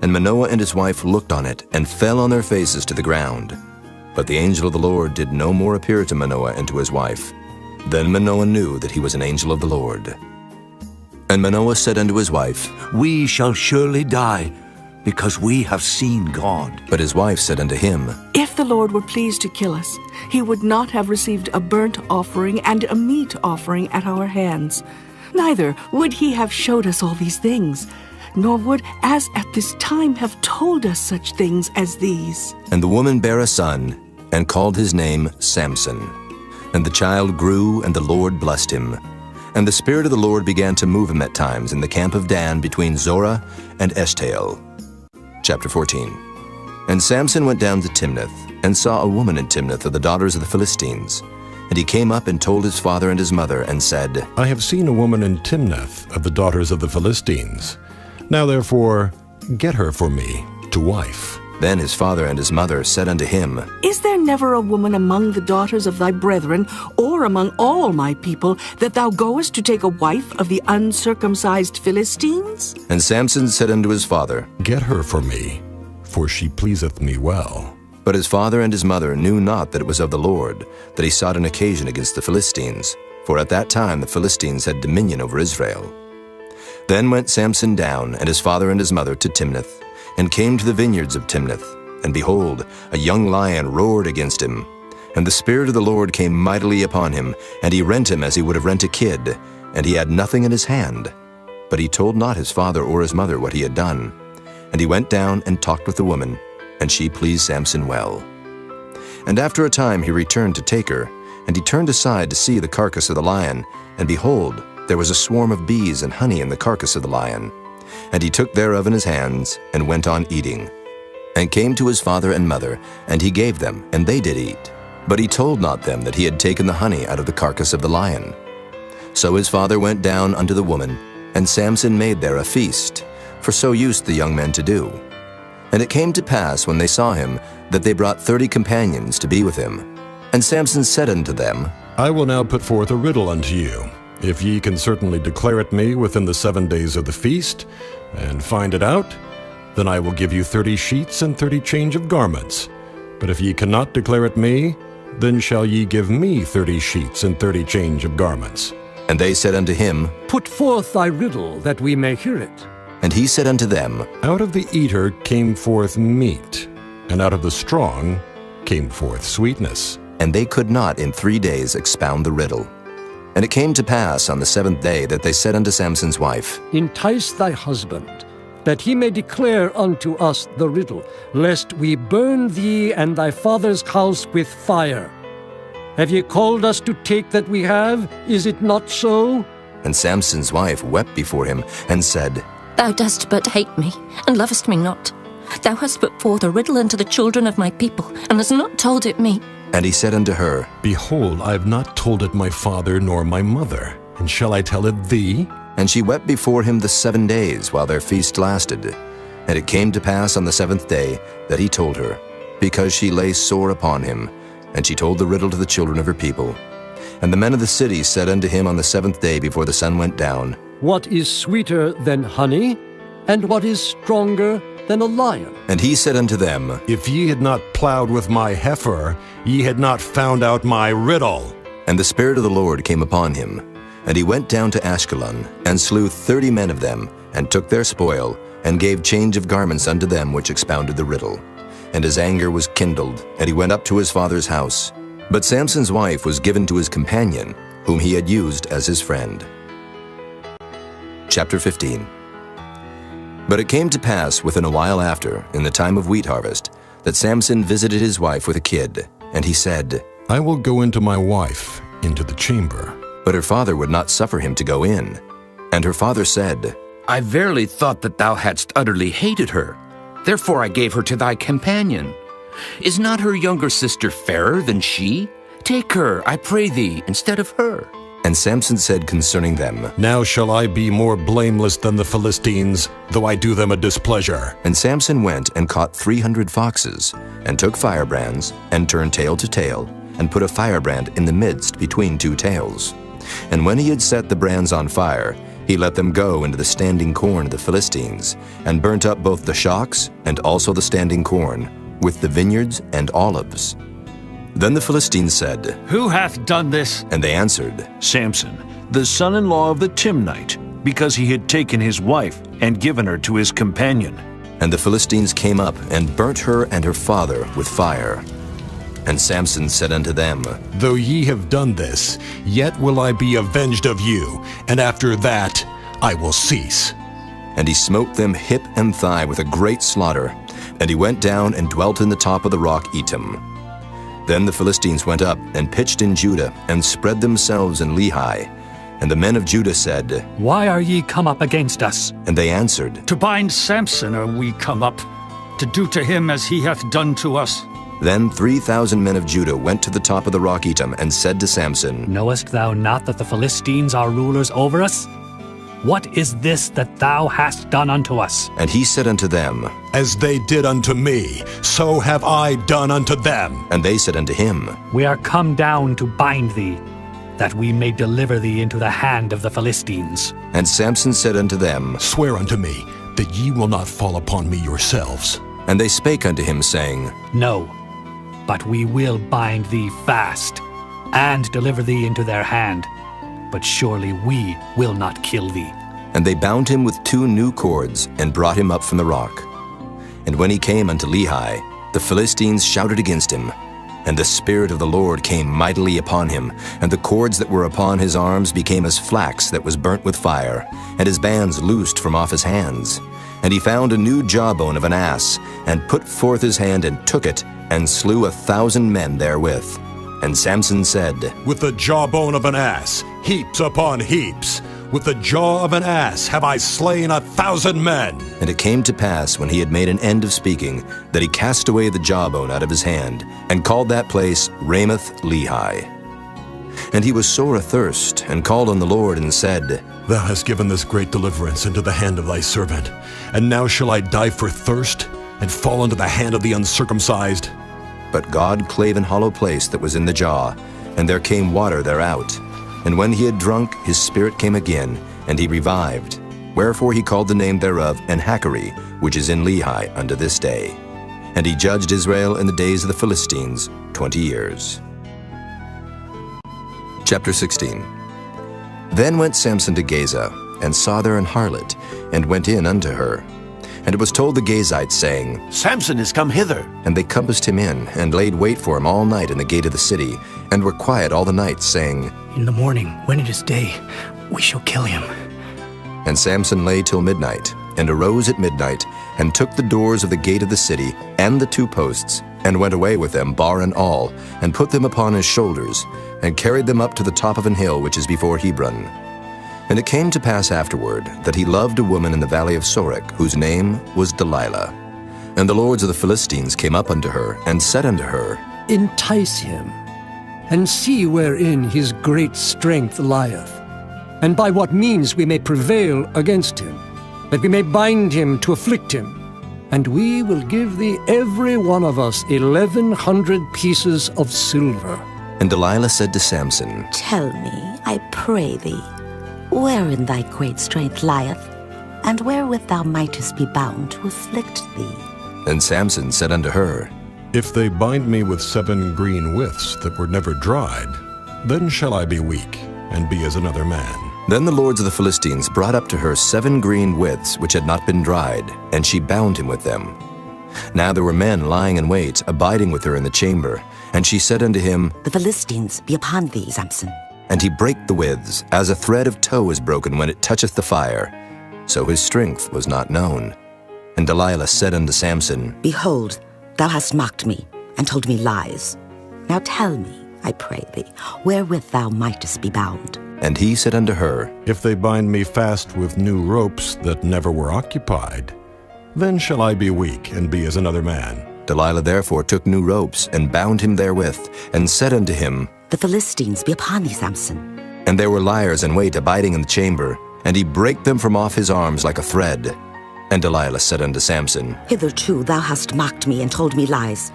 Speaker 1: And Manoah and his wife looked on it, and fell on their faces to the ground. But the angel of the Lord did no more appear to Manoah and to his wife. Then Manoah knew that he was an angel of the Lord. And Manoah said unto his wife,
Speaker 19: We shall surely die, because we have seen God.
Speaker 1: But his wife said unto him,
Speaker 22: If the Lord were pleased to kill us, he would not have received a burnt offering and a meat offering at our hands. Neither would he have showed us all these things, nor would, as at this time, have told us such things as these.
Speaker 1: And the woman bare a son, and called his name Samson. And the child grew, and the Lord blessed him. And the Spirit of the Lord began to move him at times in the camp of Dan between Zorah and Eshtaol. Chapter 14. And Samson went down to Timnath, and saw a woman in Timnath of the daughters of the Philistines. And he came up and told his father and his mother, and said,
Speaker 7: I have seen a woman in Timnath of the daughters of the Philistines. Now therefore, get her for me to wife.
Speaker 1: Then his father and his mother said unto him,
Speaker 22: Is there never a woman among the daughters of thy brethren, or among all my people, that thou goest to take a wife of the uncircumcised Philistines?
Speaker 1: And Samson said unto his father,
Speaker 7: Get her for me, for she pleaseth me well.
Speaker 1: But his father and his mother knew not that it was of the Lord, that he sought an occasion against the Philistines. For at that time the Philistines had dominion over Israel. Then went Samson down, and his father and his mother, to Timnath, and came to the vineyards of Timnath. And behold, a young lion roared against him. And the Spirit of the Lord came mightily upon him, and he rent him as he would have rent a kid, and he had nothing in his hand. But he told not his father or his mother what he had done. And he went down and talked with the woman, and she pleased Samson well. And after a time he returned to take her, and he turned aside to see the carcass of the lion, and behold, there was a swarm of bees and honey in the carcass of the lion. And he took thereof in his hands, and went on eating. And came to his father and mother, and he gave them, and they did eat. But he told not them that he had taken the honey out of the carcass of the lion. So his father went down unto the woman, and Samson made there a feast, for so used the young men to do. And it came to pass, when they saw him, that they brought 30 companions to be with him. And Samson said unto them,
Speaker 7: I will now put forth a riddle unto you. If ye can certainly declare it me within the 7 days of the feast, and find it out, then I will give you 30 sheets and 30 change of garments. But if ye cannot declare it me, then shall ye give me 30 sheets and 30 change of garments.
Speaker 1: And they said unto him,
Speaker 14: Put forth thy riddle, that we may hear it.
Speaker 1: And he said unto them,
Speaker 7: Out of the eater came forth meat, and out of the strong came forth sweetness.
Speaker 1: And they could not in 3 days expound the riddle. And it came to pass on the 7th day that they said unto Samson's wife,
Speaker 14: Entice thy husband, that he may declare unto us the riddle, lest we burn thee and thy father's house with fire. Have ye called us to take that we have? Is it not so?
Speaker 1: And Samson's wife wept before him, and said,
Speaker 10: Thou dost but hate me, and lovest me not. Thou hast put forth a riddle unto the children of my people, and hast not told it me.
Speaker 1: And he said unto her,
Speaker 7: Behold, I have not told it my father nor my mother, and shall I tell it thee?
Speaker 1: And she wept before him the 7 days while their feast lasted. And it came to pass on the 7th day that he told her, because she lay sore upon him. And she told the riddle to the children of her people. And the men of the city said unto him on the 7th day before the sun went down,
Speaker 14: What is sweeter than honey, and what is stronger than a lion?
Speaker 1: And he said unto them,
Speaker 7: If ye had not plowed with my heifer, ye had not found out my riddle.
Speaker 1: And the Spirit of the Lord came upon him. And he went down to Ashkelon, and slew 30 men of them, and took their spoil, and gave change of garments unto them which expounded the riddle. And his anger was kindled, and he went up to his father's house. But Samson's wife was given to his companion, whom he had used as his friend. Chapter 15. But it came to pass within a while after, in the time of wheat harvest, that Samson visited his wife with a kid. And he said,
Speaker 7: I will go into my wife, into the chamber.
Speaker 1: But her father would not suffer him to go in. And her father said,
Speaker 20: I verily thought that thou hadst utterly hated her. Therefore I gave her to thy companion. Is not her younger sister fairer than she? Take her, I pray thee, instead of her.
Speaker 1: And Samson said concerning them,
Speaker 7: Now shall I be more blameless than the Philistines, though I do them a displeasure.
Speaker 1: And Samson went and caught 300 foxes, and took firebrands, and turned tail to tail, and put a firebrand in the midst between 2 tails. And when he had set the brands on fire, he let them go into the standing corn of the Philistines, and burnt up both the shocks and also the standing corn, with the vineyards and olives. Then the Philistines said,
Speaker 2: Who hath done this?
Speaker 1: And they answered,
Speaker 2: Samson, the son-in-law of the Timnite, because he had taken his wife and given her to his companion.
Speaker 1: And the Philistines came up and burnt her and her father with fire. And Samson said unto them,
Speaker 7: Though ye have done this, yet will I be avenged of you, and after that I will cease.
Speaker 1: And he smote them hip and thigh with a great slaughter, and he went down and dwelt in the top of the rock Etam. Then the Philistines went up and pitched in Judah, and spread themselves in Lehi. And the men of Judah said,
Speaker 8: Why are ye come up against us?
Speaker 1: And they answered,
Speaker 6: To bind Samson are we come up, to do to him as he hath done to us.
Speaker 1: Then 3,000 men of Judah went to the top of the rock Etam, and said to Samson,
Speaker 8: Knowest thou not that the Philistines are rulers over us? What is this that thou hast done unto us?
Speaker 1: And he said unto them,
Speaker 7: As they did unto me, so have I done unto them.
Speaker 1: And they said unto him,
Speaker 8: We are come down to bind thee, that we may deliver thee into the hand of the Philistines.
Speaker 1: And Samson said unto them,
Speaker 7: Swear unto me that ye will not fall upon me yourselves.
Speaker 1: And they spake unto him, saying,
Speaker 8: No, but we will bind thee fast, and deliver thee into their hand. But surely we will not kill thee.
Speaker 1: And they bound him with 2 new cords, and brought him up from the rock. And when he came unto Lehi, the Philistines shouted against him. And the Spirit of the Lord came mightily upon him, and the cords that were upon his arms became as flax that was burnt with fire, and his bands loosed from off his hands. And he found a new jawbone of an ass, and put forth his hand and took it, and slew 1,000 men therewith. And Samson said,
Speaker 7: With the jawbone of an ass, heaps upon heaps, with the jaw of an ass have I slain 1,000 men.
Speaker 1: And it came to pass, when he had made an end of speaking, that he cast away the jawbone out of his hand, and called that place Ramoth Lehi. And he was sore athirst, and called on the Lord, and said,
Speaker 7: Thou hast given this great deliverance into the hand of thy servant, and now shall I die for thirst, and fall into the hand of the uncircumcised?
Speaker 1: But God clave an hollow place that was in the jaw, and there came water thereout. And when he had drunk, his spirit came again, and he revived. Wherefore he called the name thereof Enhakkore, which is in Lehi unto this day. And he judged Israel in the days of the Philistines 20 years. Chapter 16. Then went Samson to Gaza, and saw there an harlot, and went in unto her. And it was told the Gazites, saying,
Speaker 2: Samson is come hither.
Speaker 1: And they compassed him in, and laid wait for him all night in the gate of the city, and were quiet all the night, saying,
Speaker 16: In the morning, when it is day, we shall kill him.
Speaker 1: And Samson lay till midnight, and arose at midnight, and took the doors of the gate of the city, and the 2 posts, and went away with them, bar and all, and put them upon his shoulders, and carried them up to the top of an hill which is before Hebron. And it came to pass afterward that he loved a woman in the valley of Sorek, whose name was Delilah. And the lords of the Philistines came up unto her, and said unto her,
Speaker 14: Entice him, and see wherein his great strength lieth, and by what means we may prevail against him, that we may bind him to afflict him. And we will give thee every one of us 1,100 pieces of silver.
Speaker 1: And Delilah said to Samson,
Speaker 11: Tell me, I pray thee, wherein thy great strength lieth, and wherewith thou mightest be bound to afflict thee.
Speaker 1: And Samson said unto her,
Speaker 7: If they bind me with 7 green withs that were never dried, then shall I be weak, and be as another man.
Speaker 1: Then the lords of the Philistines brought up to her 7 green withs which had not been dried, and she bound him with them. Now there were men lying in wait, abiding with her in the chamber. And she said unto him,
Speaker 11: The Philistines be upon thee, Samson.
Speaker 1: And he brake the withs, as a thread of tow is broken when it toucheth the fire. So his strength was not known. And Delilah said unto Samson,
Speaker 11: Behold, thou hast mocked me, and told me lies. Now tell me, I pray thee, wherewith thou mightest be bound.
Speaker 1: And he said unto her,
Speaker 7: If they bind me fast with new ropes that never were occupied, then shall I be weak, and be as another man.
Speaker 1: Delilah therefore took new ropes, and bound him therewith, and said unto him,
Speaker 11: The Philistines be upon thee, Samson.
Speaker 1: And there were liers in wait abiding in the chamber, and he brake them from off his arms like a thread. And Delilah said unto Samson,
Speaker 11: Hitherto thou hast mocked me and told me lies.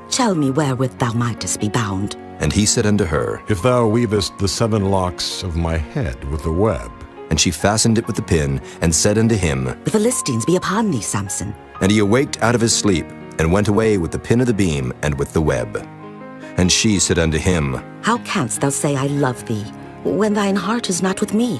Speaker 11: Tell me wherewith thou mightest be bound.
Speaker 1: And he said unto her,
Speaker 7: If thou weavest the 7 locks of my head with the web.
Speaker 1: And she fastened it with the pin, and said unto him,
Speaker 11: The Philistines be upon thee, Samson.
Speaker 1: And he awaked out of his sleep, and went away with the pin of the beam and with the web. And she said unto him,
Speaker 11: How canst thou say I love thee, when thine heart is not with me?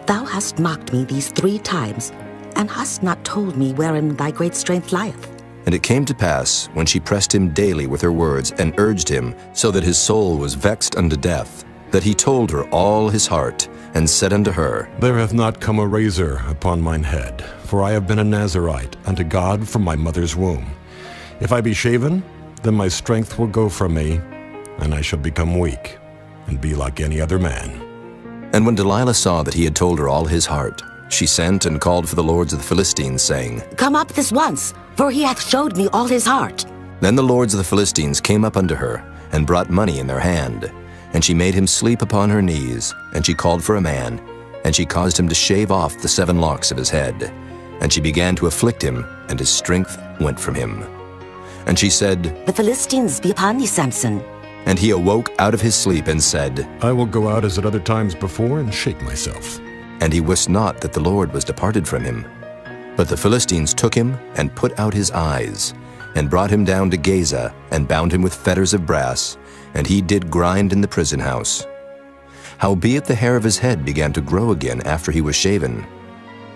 Speaker 11: Thou hast mocked me these 3 times, and hast not told me wherein thy great strength lieth.
Speaker 1: And it came to pass, when she pressed him daily with her words, and urged him, so that his soul was vexed unto death, that he told her all his heart, and said unto her,
Speaker 7: There hath not come a razor upon mine head, for I have been a Nazarite unto God from my mother's womb. If I be shaven, then my strength will go from me, and I shall become weak, and be like any other man.
Speaker 1: And when Delilah saw that he had told her all his heart, she sent and called for the lords of the Philistines, saying,
Speaker 11: Come up this once, for he hath showed me all his heart.
Speaker 1: Then the lords of the Philistines came up unto her, and brought money in their hand. And she made him sleep upon her knees, and she called for a man, and she caused him to shave off the 7 locks of his head. And she began to afflict him, and his strength went from him. And she said,
Speaker 11: The Philistines be upon thee, Samson.
Speaker 1: And he awoke out of his sleep, and said,
Speaker 7: I will go out as at other times before, and shake myself.
Speaker 1: And he wist not that the Lord was departed from him. But the Philistines took him, and put out his eyes, and brought him down to Gaza, and bound him with fetters of brass, and he did grind in the prison house. Howbeit the hair of his head began to grow again after he was shaven.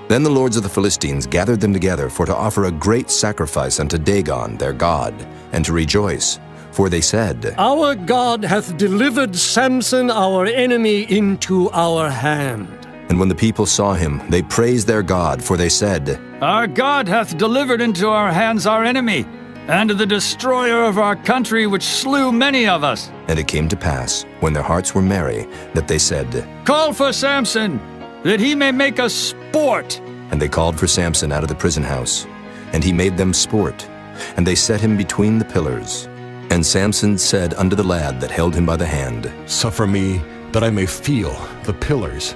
Speaker 1: Then the lords of the Philistines gathered them together for to offer a great sacrifice unto Dagon their god, and to rejoice. For they said,
Speaker 14: Our God hath delivered Samson our enemy into our hand.
Speaker 1: And when the people saw him, they praised their God, for they said,
Speaker 6: Our God hath delivered into our hands our enemy, and the destroyer of our country, which slew many of us.
Speaker 1: And it came to pass, when their hearts were merry, that they said,
Speaker 6: Call for Samson, that he may make us sport.
Speaker 1: And they called for Samson out of the prison house, and he made them sport, and they set him between the pillars. And Samson said unto the lad that held him by the hand,
Speaker 7: Suffer me, that I may feel the pillars,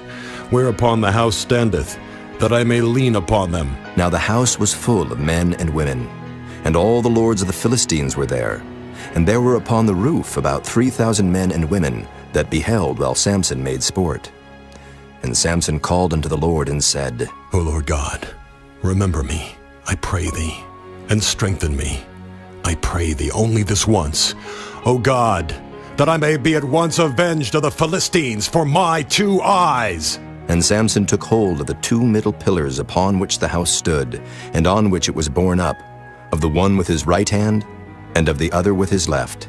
Speaker 7: whereupon the house standeth, that I may lean upon them.
Speaker 1: Now the house was full of men and women, and all the lords of the Philistines were there. And there were upon the roof about 3,000 men and women that beheld while Samson made sport. And Samson called unto the Lord and said,
Speaker 7: O Lord God, remember me, I pray thee, and strengthen me. I pray thee only this once, O God, that I may be at once avenged of the Philistines for my 2 eyes.
Speaker 1: And Samson took hold of the 2 middle pillars upon which the house stood, and on which it was borne up, of the one with his right hand, and of the other with his left.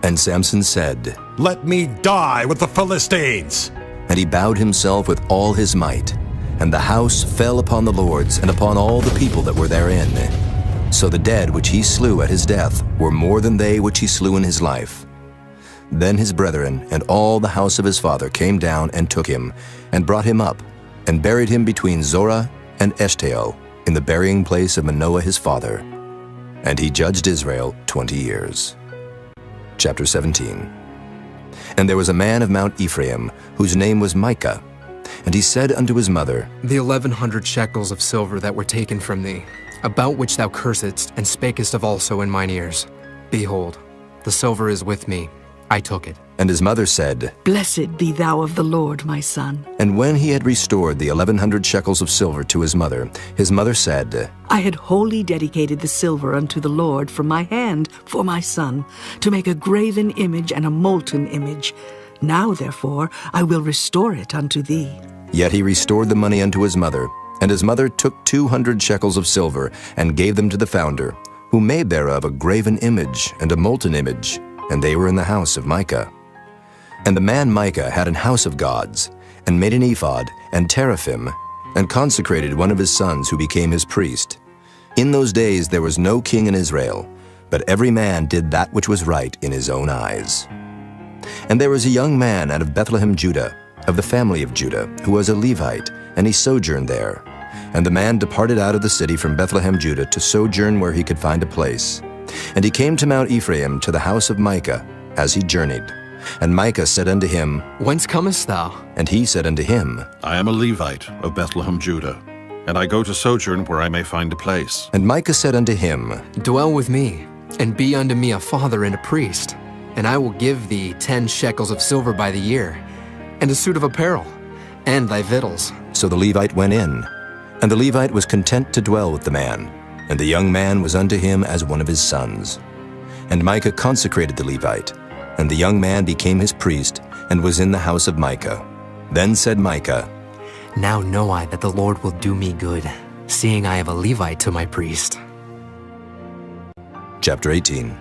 Speaker 1: And Samson said,
Speaker 7: "Let me die with the Philistines!"
Speaker 1: And he bowed himself with all his might. And the house fell upon the lords, and upon all the people that were therein. So the dead which he slew at his death were more than they which he slew in his life. Then his brethren and all the house of his father came down and took him, and brought him up, and buried him between Zorah and Eshtaol, in the burying place of Manoah his father. And he judged Israel 20 years. Chapter 17. And there was a man of Mount Ephraim, whose name was Micah. And he said unto his mother,
Speaker 12: The 1,100 shekels of silver that were taken from thee, about which thou cursedst, and spakest of also in mine ears. Behold, the silver is with me. I took it.
Speaker 1: And his mother said,
Speaker 22: Blessed be thou of the Lord, my son.
Speaker 1: And when he had restored the 1,100 shekels of silver to his mother said,
Speaker 22: I had wholly dedicated the silver unto the Lord from my hand for my son, to make a graven image and a molten image. Now, therefore, I will restore it unto thee.
Speaker 1: Yet he restored the money unto his mother, and his mother took 200 shekels of silver, and gave them to the founder, who made thereof a graven image and a molten image, and they were in the house of Micah. And the man Micah had an house of gods, and made an ephod and teraphim, and consecrated one of his sons who became his priest. In those days there was no king in Israel, but every man did that which was right in his own eyes. And there was a young man out of Bethlehem, Judah, of the family of Judah, who was a Levite, and he sojourned there. And the man departed out of the city from Bethlehem, Judah, to sojourn where he could find a place. And he came to Mount Ephraim, to the house of Micah, as he journeyed. And Micah said unto him,
Speaker 12: Whence comest thou?
Speaker 1: And he said unto him,
Speaker 5: I am a Levite of Bethlehem, Judah, and I go to sojourn where I may find a place.
Speaker 1: And Micah said unto him,
Speaker 12: Dwell with me, and be unto me a father and a priest, and I will give thee 10 shekels of silver by the year, and a suit of apparel, and thy victuals.
Speaker 1: So the Levite went in, and the Levite was content to dwell with the man, and the young man was unto him as one of his sons. And Micah consecrated the Levite, and the young man became his priest, and was in the house of Micah. Then said Micah,
Speaker 12: Now know I that the Lord will do me good, seeing I have a Levite to my priest.
Speaker 1: Chapter 18.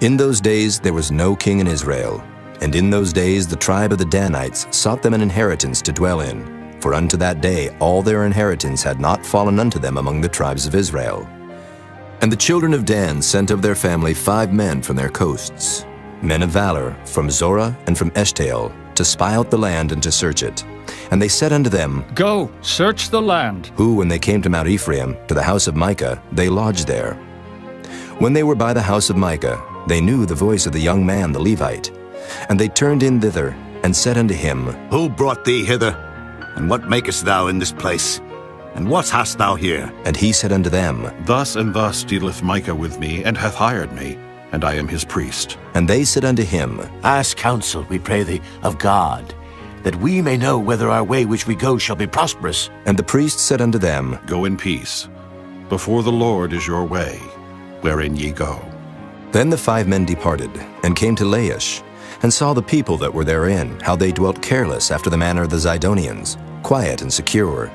Speaker 1: In those days there was no king in Israel, and in those days the tribe of the Danites sought them an inheritance to dwell in, for unto that day all their inheritance had not fallen unto them among the tribes of Israel. And the children of Dan sent of their family 5 men from their coasts, men of valor, from Zorah and from Eshtaol, to spy out the land and to search it. And they said unto them,
Speaker 6: Go, search the land.
Speaker 1: Who, when they came to Mount Ephraim, to the house of Micah, they lodged there. When they were by the house of Micah, they knew the voice of the young man the Levite. And they turned in thither, and said unto him,
Speaker 19: Who brought thee hither? And what makest thou in this place? And what hast thou here?
Speaker 1: And he said unto them,
Speaker 5: Thus and thus dealeth Micah with me, and hath hired me, and I am his priest.
Speaker 1: And they said unto him,
Speaker 9: Ask counsel, we pray thee, of God, that we may know whether our way which we go shall be prosperous.
Speaker 1: And the priest said unto them,
Speaker 5: Go in peace. Before the Lord is your way, wherein ye go.
Speaker 1: Then the 5 men departed, and came to Laish, and saw the people that were therein, how they dwelt careless after the manner of the Zidonians, quiet and secure.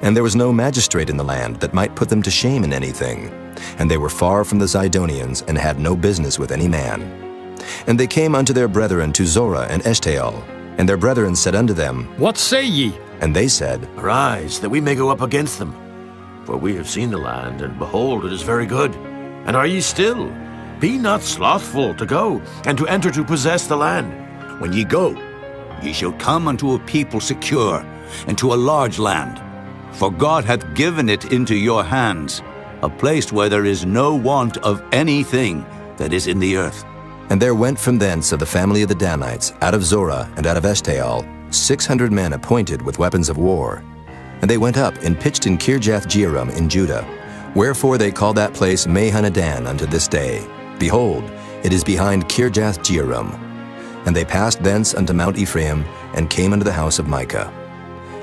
Speaker 1: And there was no magistrate in the land that might put them to shame in anything. And they were far from the Zidonians, and had no business with any man. And they came unto their brethren to Zorah and Eshtaol. And their brethren said unto them,
Speaker 6: What say ye?
Speaker 1: And they said,
Speaker 9: Arise, that we may go up against them. For we have seen the land, and behold, it is very good. And are ye still? Be not slothful to go, and to enter to possess the land.
Speaker 19: When ye go, ye shall come unto a people secure, and to a large land. For God hath given it into your hands, a place where there is no want of anything that is in the earth.
Speaker 1: And there went from thence of the family of the Danites, out of Zorah and out of Eshtaol, 600 men appointed with weapons of war. And they went up and pitched in Kirjath-jearim in Judah. Wherefore they call that place Mahanadan unto this day. Behold, it is behind Kirjath-jearim. And they passed thence unto Mount Ephraim, and came unto the house of Micah.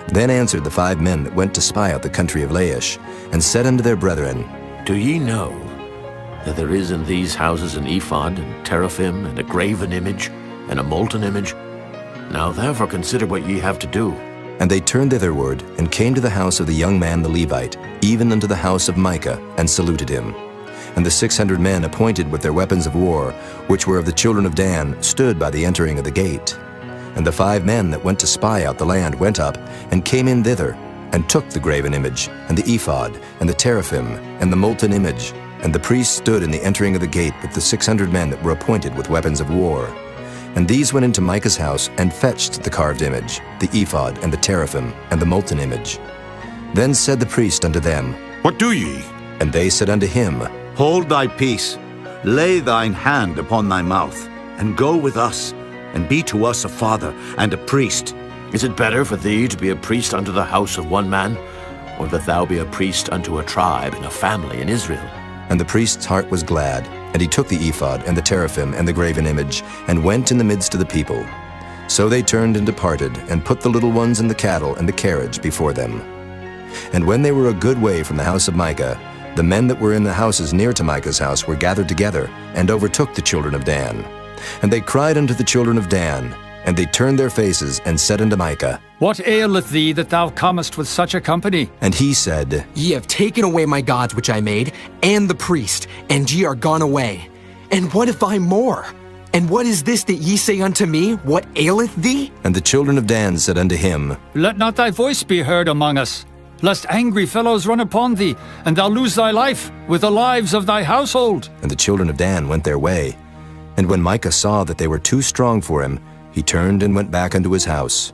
Speaker 1: Then answered the 5 men that went to spy out the country of Laish, and said unto their brethren,
Speaker 9: Do ye know that there is in these houses an ephod, and teraphim, and a graven image, and a molten image? Now therefore consider what ye have to do.
Speaker 1: And they turned thitherward, and came to the house of the young man the Levite, even unto the house of Micah, and saluted him. And the 600 men appointed with their weapons of war, which were of the children of Dan, stood by the entering of the gate. And the 5 men that went to spy out the land went up, and came in thither, and took the graven image, and the ephod, and the teraphim, and the molten image. And the priests stood in the entering of the gate with the 600 men that were appointed with weapons of war. And these went into Micah's house, and fetched the carved image, the ephod, and the teraphim, and the molten image. Then said the priest unto them,
Speaker 5: What do ye?
Speaker 1: And they said unto him,
Speaker 19: Hold thy peace, lay thine hand upon thy mouth, and go with us, and be to us a father and a priest.
Speaker 9: Is it better for thee to be a priest unto the house of one man, or that thou be a priest unto a tribe and a family in Israel?
Speaker 1: And the priest's heart was glad, and he took the ephod, and the teraphim, and the graven image, and went in the midst of the people. So they turned and departed, and put the little ones and the cattle and the carriage before them. And when they were a good way from the house of Micah, the men that were in the houses near to Micah's house were gathered together, and overtook the children of Dan. And they cried unto the children of Dan, and they turned their faces, and said unto Micah,
Speaker 6: What aileth thee that thou comest with such a company?
Speaker 1: And he said,
Speaker 12: Ye have taken away my gods which I made, and the priest, and ye are gone away. And what if I more? And what is this that ye say unto me? What aileth thee?
Speaker 1: And the children of Dan said unto him,
Speaker 6: Let not thy voice be heard among us, lest angry fellows run upon thee, and thou lose thy life with the lives of thy household.
Speaker 1: And the children of Dan went their way. And when Micah saw that they were too strong for him, he turned and went back unto his house.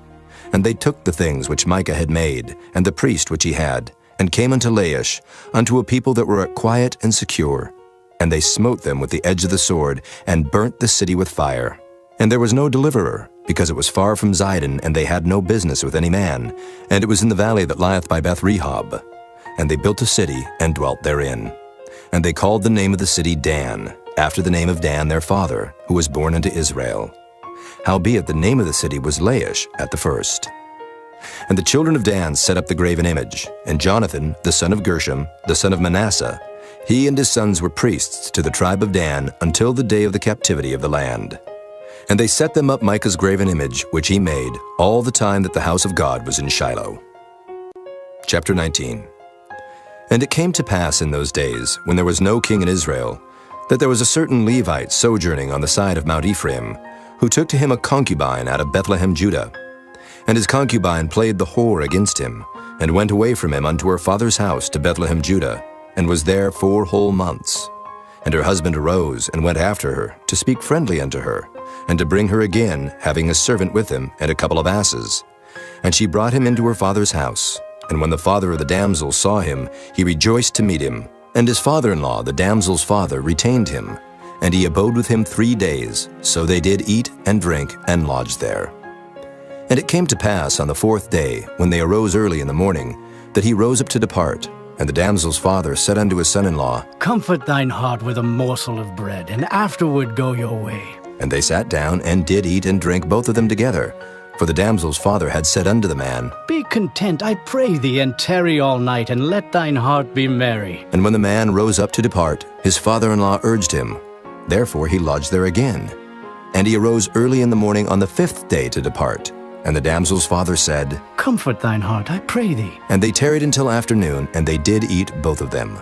Speaker 1: And they took the things which Micah had made, and the priest which he had, and came unto Laish, unto a people that were quiet and secure. And they smote them with the edge of the sword, and burnt the city with fire. And there was no deliverer, because it was far from Zidon, and they had no business with any man. And it was in the valley that lieth by Beth-rehob. And they built a city, and dwelt therein. And they called the name of the city Dan, after the name of Dan their father, who was born unto Israel. Howbeit the name of the city was Laish at the first. And the children of Dan set up the graven image, and Jonathan, the son of Gershom, the son of Manasseh, he and his sons were priests to the tribe of Dan until the day of the captivity of the land. And they set them up Micah's graven image, which he made, all the time that the house of God was in Shiloh. Chapter 19. And it came to pass in those days, when there was no king in Israel, that there was a certain Levite sojourning on the side of Mount Ephraim, who took to him a concubine out of Bethlehem, Judah. And his concubine played the whore against him, and went away from him unto her father's house to Bethlehem, Judah, and was there 4 whole months. And her husband arose, and went after her, to speak friendly unto her, and to bring her again, having a servant with him, and a couple of asses. And she brought him into her father's house. And when the father of the damsel saw him, he rejoiced to meet him. And his father-in-law, the damsel's father, retained him. And he abode with him 3 days. So they did eat and drink, and lodged there. And it came to pass on the 4th day, when they arose early in the morning, that he rose up to depart. And the damsel's father said unto his son-in-law,
Speaker 16: Comfort thine heart with a morsel of bread, and afterward go your way.
Speaker 1: And they sat down, and did eat and drink both of them together. For the damsel's father had said unto the man,
Speaker 16: Be content, I pray thee, and tarry all night, and let thine heart be merry.
Speaker 1: And when the man rose up to depart, his father-in-law urged him. Therefore he lodged there again. And he arose early in the morning on the 5th day to depart. And the damsel's father said,
Speaker 16: Comfort thine heart, I pray thee.
Speaker 1: And they tarried until afternoon, and they did eat both of them.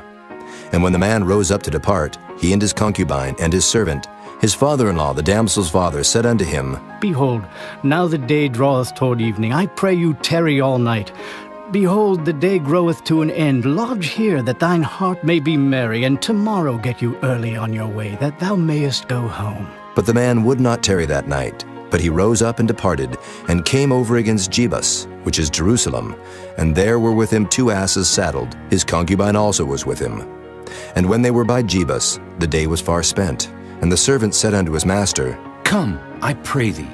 Speaker 1: And when the man rose up to depart, he and his concubine and his servant, his father-in-law, the damsel's father, said unto him,
Speaker 16: Behold, now the day draweth toward evening. I pray you tarry all night. Behold, the day groweth to an end. Lodge here, that thine heart may be merry, and tomorrow get you early on your way, that thou mayest go home.
Speaker 1: But the man would not tarry that night, but he rose up and departed, and came over against Jebus, which is Jerusalem. And there were with him 2 asses saddled. His concubine also was with him. And when they were by Jebus, the day was far spent. And the servant said unto his master,
Speaker 20: Come, I pray thee,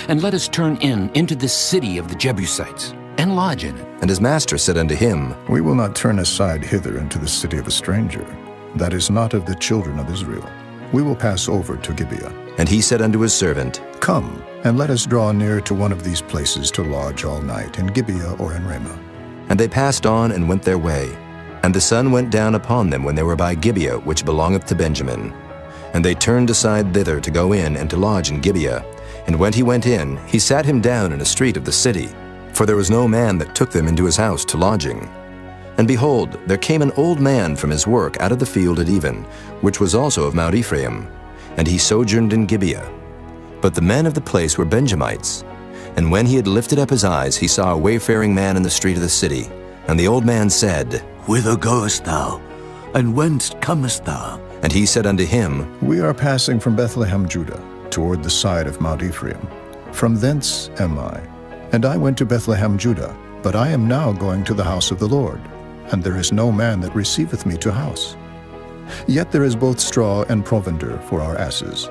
Speaker 20: and let us turn into this city of the Jebusites, and lodge in it.
Speaker 1: And his master said unto him,
Speaker 4: We will not turn aside hither into the city of a stranger, that is not of the children of Israel. We will pass over to Gibeah.
Speaker 1: And he said unto his servant,
Speaker 4: Come, and let us draw near to one of these places to lodge all night, in Gibeah or in Ramah.
Speaker 1: And they passed on and went their way. And the sun went down upon them when they were by Gibeah, which belongeth to Benjamin. And they turned aside thither to go in and to lodge in Gibeah. And when he went in, he sat him down in a street of the city. for there was no man that took them into his house to lodging. And behold, there came an old man from his work out of the field at even, which was also of Mount Ephraim, and he sojourned in Gibeah. But the men of the place were Benjamites. And when he had lifted up his eyes, he saw a wayfaring man in the street of the city. And the old man said,
Speaker 19: Whither goest thou? And whence comest thou?
Speaker 1: And he said unto him,
Speaker 4: We are passing from Bethlehem, Judah, toward the side of Mount Ephraim. From thence am I. And I went to Bethlehem, Judah, but I am now going to the house of the Lord, and there is no man that receiveth me to house. Yet there is both straw and provender for our asses,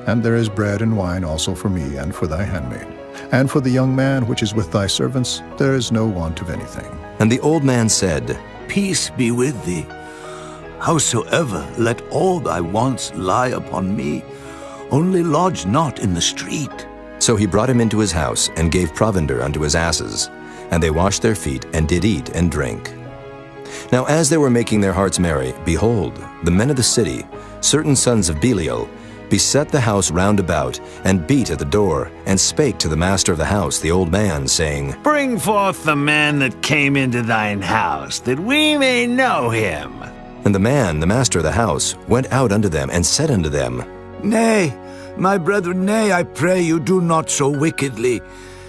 Speaker 4: and there is bread and wine also for me and for thy handmaid. And for the young man which is with thy servants, there is no want of anything.
Speaker 1: And the old man said,
Speaker 19: Peace be with thee. Howsoever, let all thy wants lie upon me, only lodge not in the street.
Speaker 1: So he brought him into his house, and gave provender unto his asses. And they washed their feet, and did eat and drink. Now as they were making their hearts merry, behold, the men of the city, certain sons of Belial, beset the house round about, and beat at the door, and spake to the master of the house, the old man, saying,
Speaker 2: Bring forth the man that came into thine house, that we may know him.
Speaker 1: And the man, the master of the house, went out unto them, and said unto them,
Speaker 19: Nay, my brethren, nay, I pray you, do not so wickedly.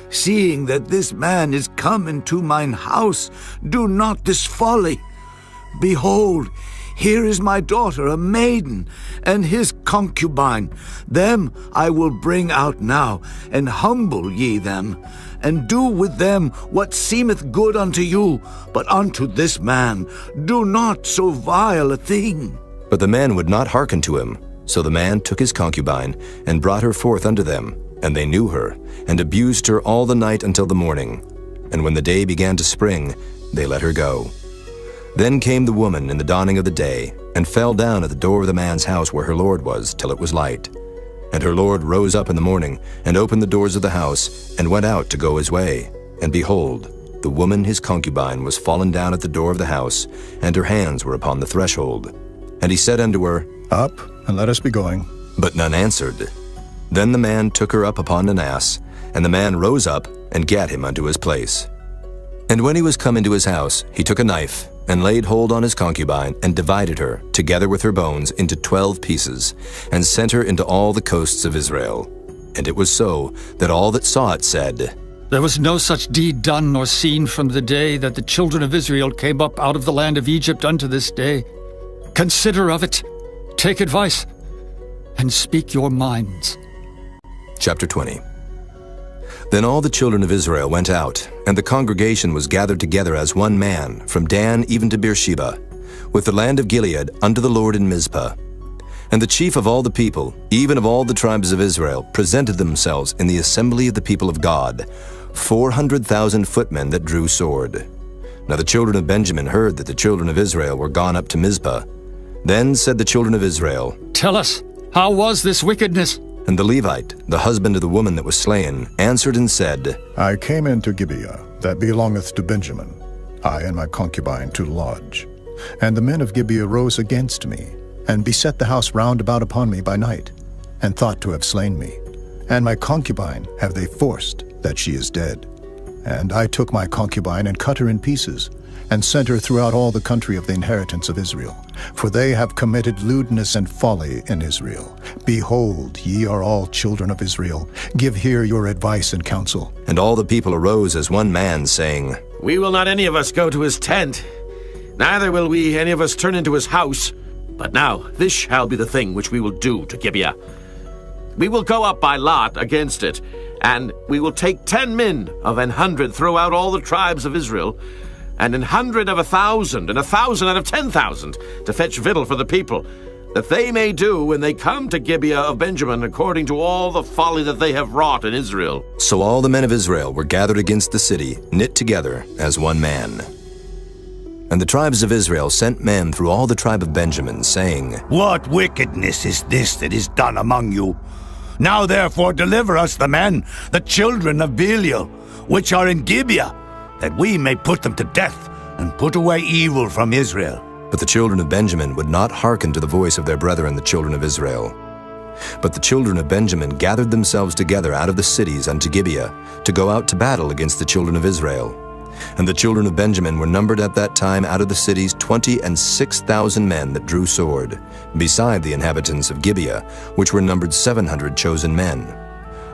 Speaker 19: Seeing that this man is come into mine house, do not this folly. Behold, here is my daughter, a maiden, and his concubine. Them I will bring out now, and humble ye them, and do with them what seemeth good unto you. But unto this man do not so vile a thing.
Speaker 1: But the man would not hearken to him. So the man took his concubine, and brought her forth unto them. And they knew her, and abused her all the night until the morning. And when the day began to spring, they let her go. Then came the woman in the dawning of the day, and fell down at the door of the man's house where her lord was, till it was light. And her lord rose up in the morning, and opened the doors of the house, and went out to go his way. And behold, the woman his concubine was fallen down at the door of the house, and her hands were upon the threshold. And he said unto her,
Speaker 4: Up, and let us be going.
Speaker 1: But none answered. Then the man took her up upon an ass, and the man rose up, and gat him unto his place. And when he was come into his house, he took a knife, and laid hold on his concubine, and divided her, together with her bones, into 12 pieces, and sent her into all the coasts of Israel. And it was so, that all that saw it said,
Speaker 6: There was no such deed done nor seen from the day that the children of Israel came up out of the land of Egypt unto this day. Consider of it, take advice, and speak your minds.
Speaker 1: Chapter 20. Then all the children of Israel went out, and the congregation was gathered together as one man, from Dan even to Beersheba, with the land of Gilead unto the Lord in Mizpah. And the chief of all the people, even of all the tribes of Israel, presented themselves in the assembly of the people of God, 400,000 footmen that drew sword. Now the children of Benjamin heard that the children of Israel were gone up to Mizpah. Then said the children of Israel,
Speaker 6: Tell us, how was this wickedness?
Speaker 1: And the Levite, the husband of the woman that was slain, answered and said,
Speaker 4: I came into Gibeah, that belongeth to Benjamin, I and my concubine to lodge. And the men of Gibeah rose against me, and beset the house round about upon me by night, and thought to have slain me. And my concubine have they forced, that she is dead. And I took my concubine, and cut her in pieces, and sent her throughout all the country of the inheritance of Israel. For they have committed lewdness and folly in Israel. Behold, ye are all children of Israel. Give here your advice and counsel.
Speaker 1: And all the people arose as one man, saying,
Speaker 9: We will not any of us go to his tent, neither will we any of us turn into his house. But now this shall be the thing which we will do to Gibeah. We will go up by lot against it, and we will take 10 men of 100 throughout all the tribes of Israel, and 100 of 1,000, and 1,000 out of 10,000, to fetch victual for the people, that they may do when they come to Gibeah of Benjamin according to all the folly that they have wrought in Israel.
Speaker 1: So all the men of Israel were gathered against the city, knit together as one man. And the tribes of Israel sent men through all the tribe of Benjamin, saying,
Speaker 15: What wickedness is this that is done among you? Now therefore deliver us the men, the children of Belial, which are in Gibeah, that we may put them to death, and put away evil from Israel.
Speaker 1: But the children of Benjamin would not hearken to the voice of their brethren the children of Israel. But the children of Benjamin gathered themselves together out of the cities unto Gibeah, to go out to battle against the children of Israel. And the children of Benjamin were numbered at that time out of the cities 26,000 men that drew sword, beside the inhabitants of Gibeah, which were numbered 700 chosen men.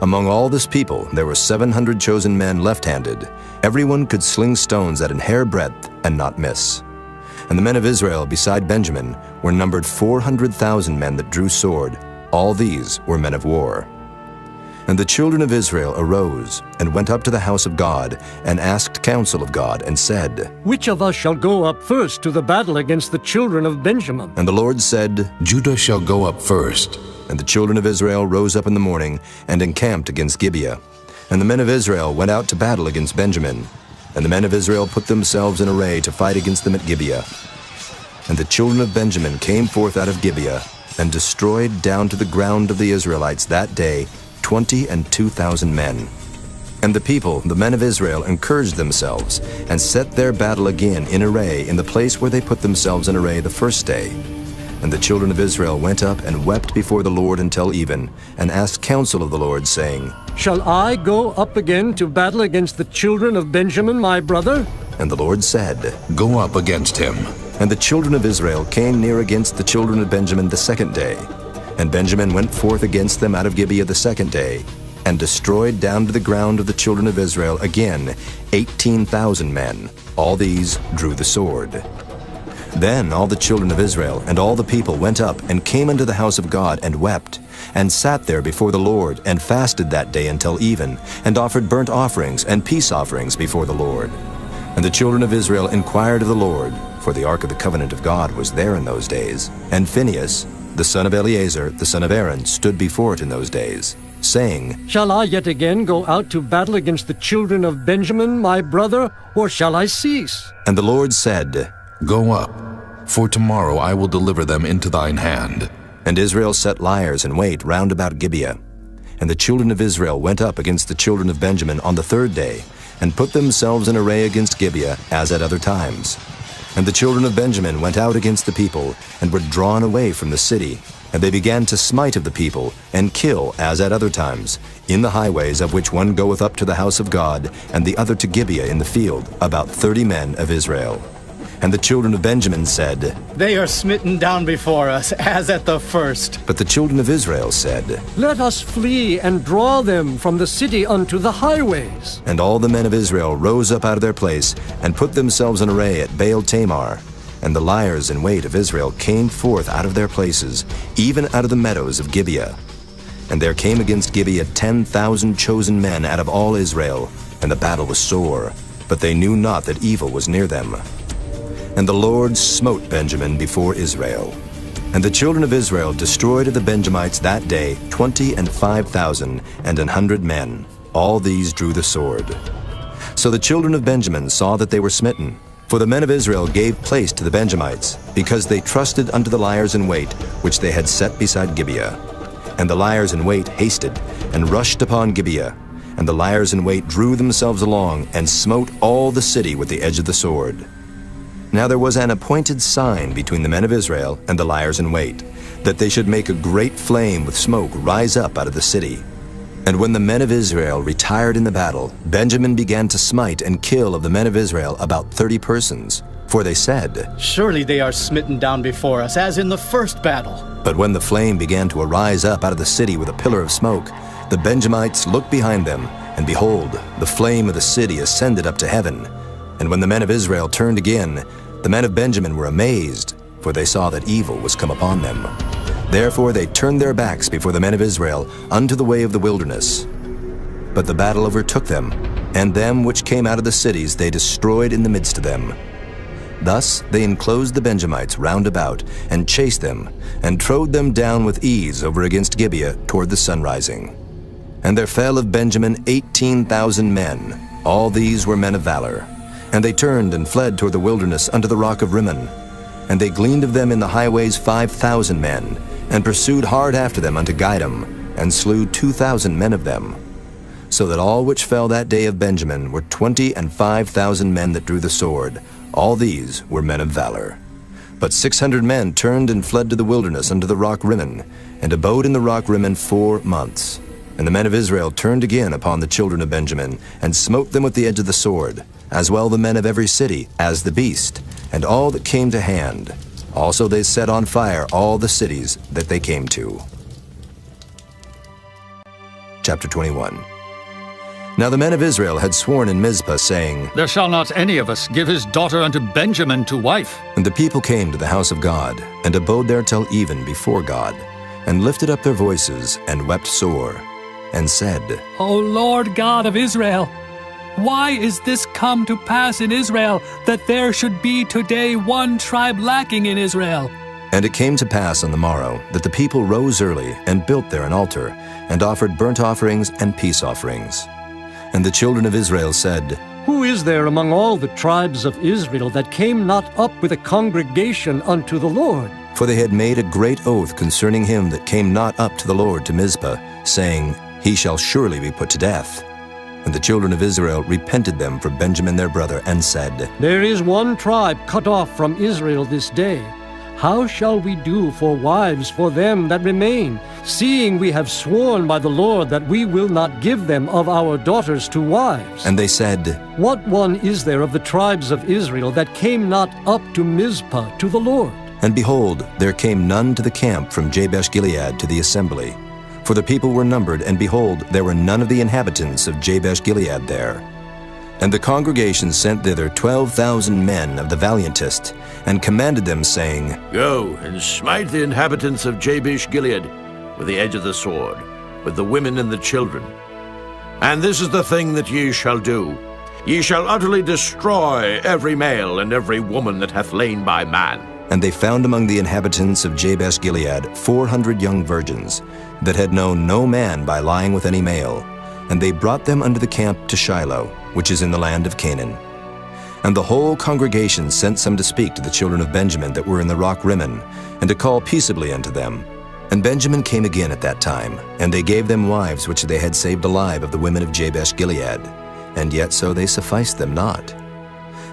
Speaker 1: Among all this people there were 700 chosen men left-handed. Everyone could sling stones at an hair breadth and not miss. And the men of Israel beside Benjamin were numbered 400,000 men that drew sword. All these were men of war. And the children of Israel arose and went up to the house of God and asked counsel of God and said,
Speaker 14: Which of us shall go up first to the battle against the children of Benjamin?
Speaker 1: And the Lord said,
Speaker 3: Judah shall go up first.
Speaker 1: And the children of Israel rose up in the morning and encamped against Gibeah. And the men of Israel went out to battle against Benjamin. And the men of Israel put themselves in array to fight against them at Gibeah. And the children of Benjamin came forth out of Gibeah and destroyed down to the ground of the Israelites that day 22,000 men. And the people, the men of Israel, encouraged themselves and set their battle again in array in the place where they put themselves in array the first day. And the children of Israel went up and wept before the Lord until even, and asked counsel of the Lord, saying,
Speaker 14: Shall I go up again to battle against the children of Benjamin, my brother?
Speaker 1: And the Lord said,
Speaker 3: Go up against him.
Speaker 1: And the children of Israel came near against the children of Benjamin the second day. And Benjamin went forth against them out of Gibeah the second day, and destroyed down to the ground of the children of Israel again 18,000 men. All these drew the sword. Then all the children of Israel and all the people went up and came unto the house of God and wept, and sat there before the Lord, and fasted that day until even, and offered burnt offerings and peace offerings before the Lord. And the children of Israel inquired of the Lord, for the ark of the covenant of God was there in those days. And Phinehas, the son of Eleazar, the son of Aaron, stood before it in those days, saying,
Speaker 14: Shall I yet again go out to battle against the children of Benjamin, my brother, or shall I cease?
Speaker 1: And the Lord said,
Speaker 3: Go up, for tomorrow I will deliver them into thine hand.
Speaker 1: And Israel set liers in wait round about Gibeah. And the children of Israel went up against the children of Benjamin on the third day, and put themselves in array against Gibeah, as at other times. And the children of Benjamin went out against the people, and were drawn away from the city. And they began to smite of the people, and kill, as at other times, in the highways, of which one goeth up to the house of God, and the other to Gibeah in the field, about 30 men of Israel. And the children of Benjamin said,
Speaker 16: They are smitten down before us, as at the first.
Speaker 1: But the children of Israel said,
Speaker 14: Let us flee and draw them from the city unto the highways.
Speaker 1: And all the men of Israel rose up out of their place, and put themselves in array at Baal Tamar. And the liers in wait of Israel came forth out of their places, even out of the meadows of Gibeah. And there came against Gibeah 10,000 chosen men out of all Israel, and the battle was sore, but they knew not that evil was near them. And the Lord smote Benjamin before Israel. And the children of Israel destroyed of the Benjamites that day 25,000 and 100 men. All these drew the sword. So the children of Benjamin saw that they were smitten. For the men of Israel gave place to the Benjamites, because they trusted unto the liers in wait, which they had set beside Gibeah. And the liers in wait hasted, and rushed upon Gibeah. And the liers in wait drew themselves along, and smote all the city with the edge of the sword. Now there was an appointed sign between the men of Israel and the liers in wait, that they should make a great flame with smoke rise up out of the city. And when the men of Israel retired in the battle, Benjamin began to smite and kill of the men of Israel about 30 persons. For they said,
Speaker 16: Surely they are smitten down before us, as in the first battle.
Speaker 1: But when the flame began to arise up out of the city with a pillar of smoke, the Benjamites looked behind them, and behold, the flame of the city ascended up to heaven. And when the men of Israel turned again, the men of Benjamin were amazed, for they saw that evil was come upon them. Therefore they turned their backs before the men of Israel unto the way of the wilderness. But the battle overtook them, and them which came out of the cities they destroyed in the midst of them. Thus they enclosed the Benjamites round about, and chased them, and trode them down with ease over against Gibeah toward the sunrising. And there fell of Benjamin 18,000 men. All these were men of valor. And they turned and fled toward the wilderness unto the rock of Rimmon. And they gleaned of them in the highways 5,000 men, and pursued hard after them unto Gidom, and slew 2,000 men of them. So that all which fell that day of Benjamin were 25,000 men that drew the sword. All these were men of valor. But 600 men turned and fled to the wilderness unto the rock Rimmon, and abode in the rock Rimmon 4 months. And the men of Israel turned again upon the children of Benjamin, and smote them with the edge of the sword, as well the men of every city, as the beast, and all that came to hand. Also they set on fire all the cities that they came to. Chapter 21. Now the men of Israel had sworn in Mizpah, saying,
Speaker 6: There shall not any of us give his daughter unto Benjamin to wife.
Speaker 1: And the people came to the house of God, and abode there till even before God, and lifted up their voices, and wept sore, and said,
Speaker 8: O Lord God of Israel, why is this come to pass in Israel, that there should be today one tribe lacking in Israel?
Speaker 1: And it came to pass on the morrow, that the people rose early, and built there an altar, and offered burnt offerings and peace offerings. And the children of Israel said,
Speaker 14: Who is there among all the tribes of Israel that came not up with a congregation unto the Lord?
Speaker 1: For they had made a great oath concerning him that came not up to the Lord to Mizpah, saying, He shall surely be put to death. And the children of Israel repented them for Benjamin their brother, and said,
Speaker 14: There is one tribe cut off from Israel this day. How shall we do for wives for them that remain, seeing we have sworn by the Lord that we will not give them of our daughters to wives?
Speaker 1: And they said,
Speaker 14: What one is there of the tribes of Israel that came not up to Mizpah to the Lord?
Speaker 1: And behold, there came none to the camp from Jabesh-Gilead to the assembly. For the people were numbered, and behold, there were none of the inhabitants of Jabesh-Gilead there. And the congregation sent thither 12,000 men of the valiantest, and commanded them, saying,
Speaker 9: Go and smite the inhabitants of Jabesh-Gilead with the edge of the sword, with the women and the children. And this is the thing that ye shall do. Ye shall utterly destroy every male and every woman that hath lain by man.
Speaker 1: And they found among the inhabitants of Jabesh-Gilead 400 young virgins, that had known no man by lying with any male. And they brought them unto the camp to Shiloh, which is in the land of Canaan. And the whole congregation sent some to speak to the children of Benjamin that were in the rock Rimmon, and to call peaceably unto them. And Benjamin came again at that time, and they gave them wives which they had saved alive of the women of Jabesh-Gilead, and yet so they sufficed them not.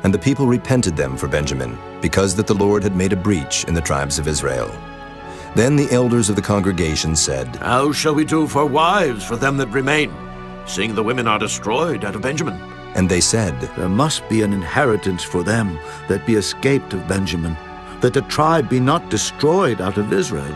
Speaker 1: And the people repented them for Benjamin, because that the Lord had made a breach in the tribes of Israel. Then the elders of the congregation said,
Speaker 9: How shall we do for wives for them that remain, seeing the women are destroyed out of Benjamin?
Speaker 1: And they said,
Speaker 19: There must be an inheritance for them that be escaped of Benjamin, that the tribe be not destroyed out of Israel.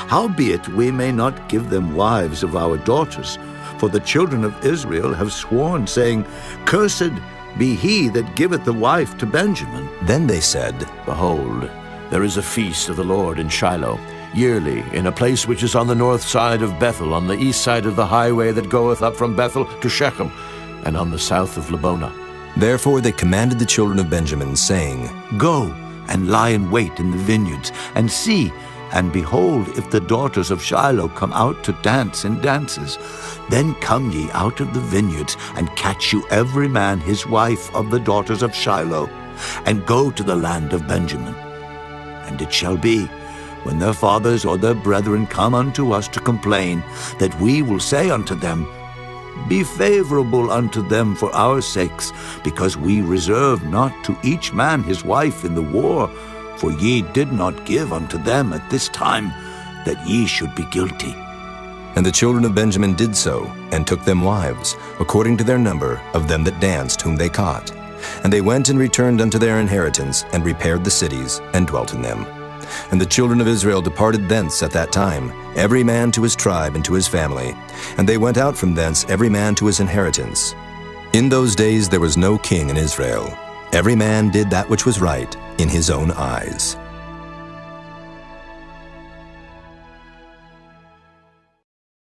Speaker 19: Howbeit we may not give them wives of our daughters, for the children of Israel have sworn, saying, Cursed be he that giveth the wife to Benjamin.
Speaker 1: Then they said,
Speaker 9: Behold, there is a feast of the Lord in Shiloh, yearly, in a place which is on the north side of Bethel, on the east side of the highway that goeth up from Bethel to Shechem, and on the south of Lebonah.
Speaker 1: Therefore they commanded the children of Benjamin, saying,
Speaker 19: Go and lie in wait in the vineyards, and see, and behold, if the daughters of Shiloh come out to dance in dances, then come ye out of the vineyards, and catch you every man his wife of the daughters of Shiloh, and go to the land of Benjamin. And it shall be, when their fathers or their brethren come unto us to complain, that we will say unto them, Be favorable unto them for our sakes, because we reserve not to each man his wife in the war, for ye did not give unto them at this time, that ye should be guilty.
Speaker 1: And the children of Benjamin did so, and took them wives, according to their number of them that danced whom they caught. And they went and returned unto their inheritance, and repaired the cities, and dwelt in them. And the children of Israel departed thence at that time, every man to his tribe and to his family. And they went out from thence every man to his inheritance. In those days there was no king in Israel. Every man did that which was right in his own eyes.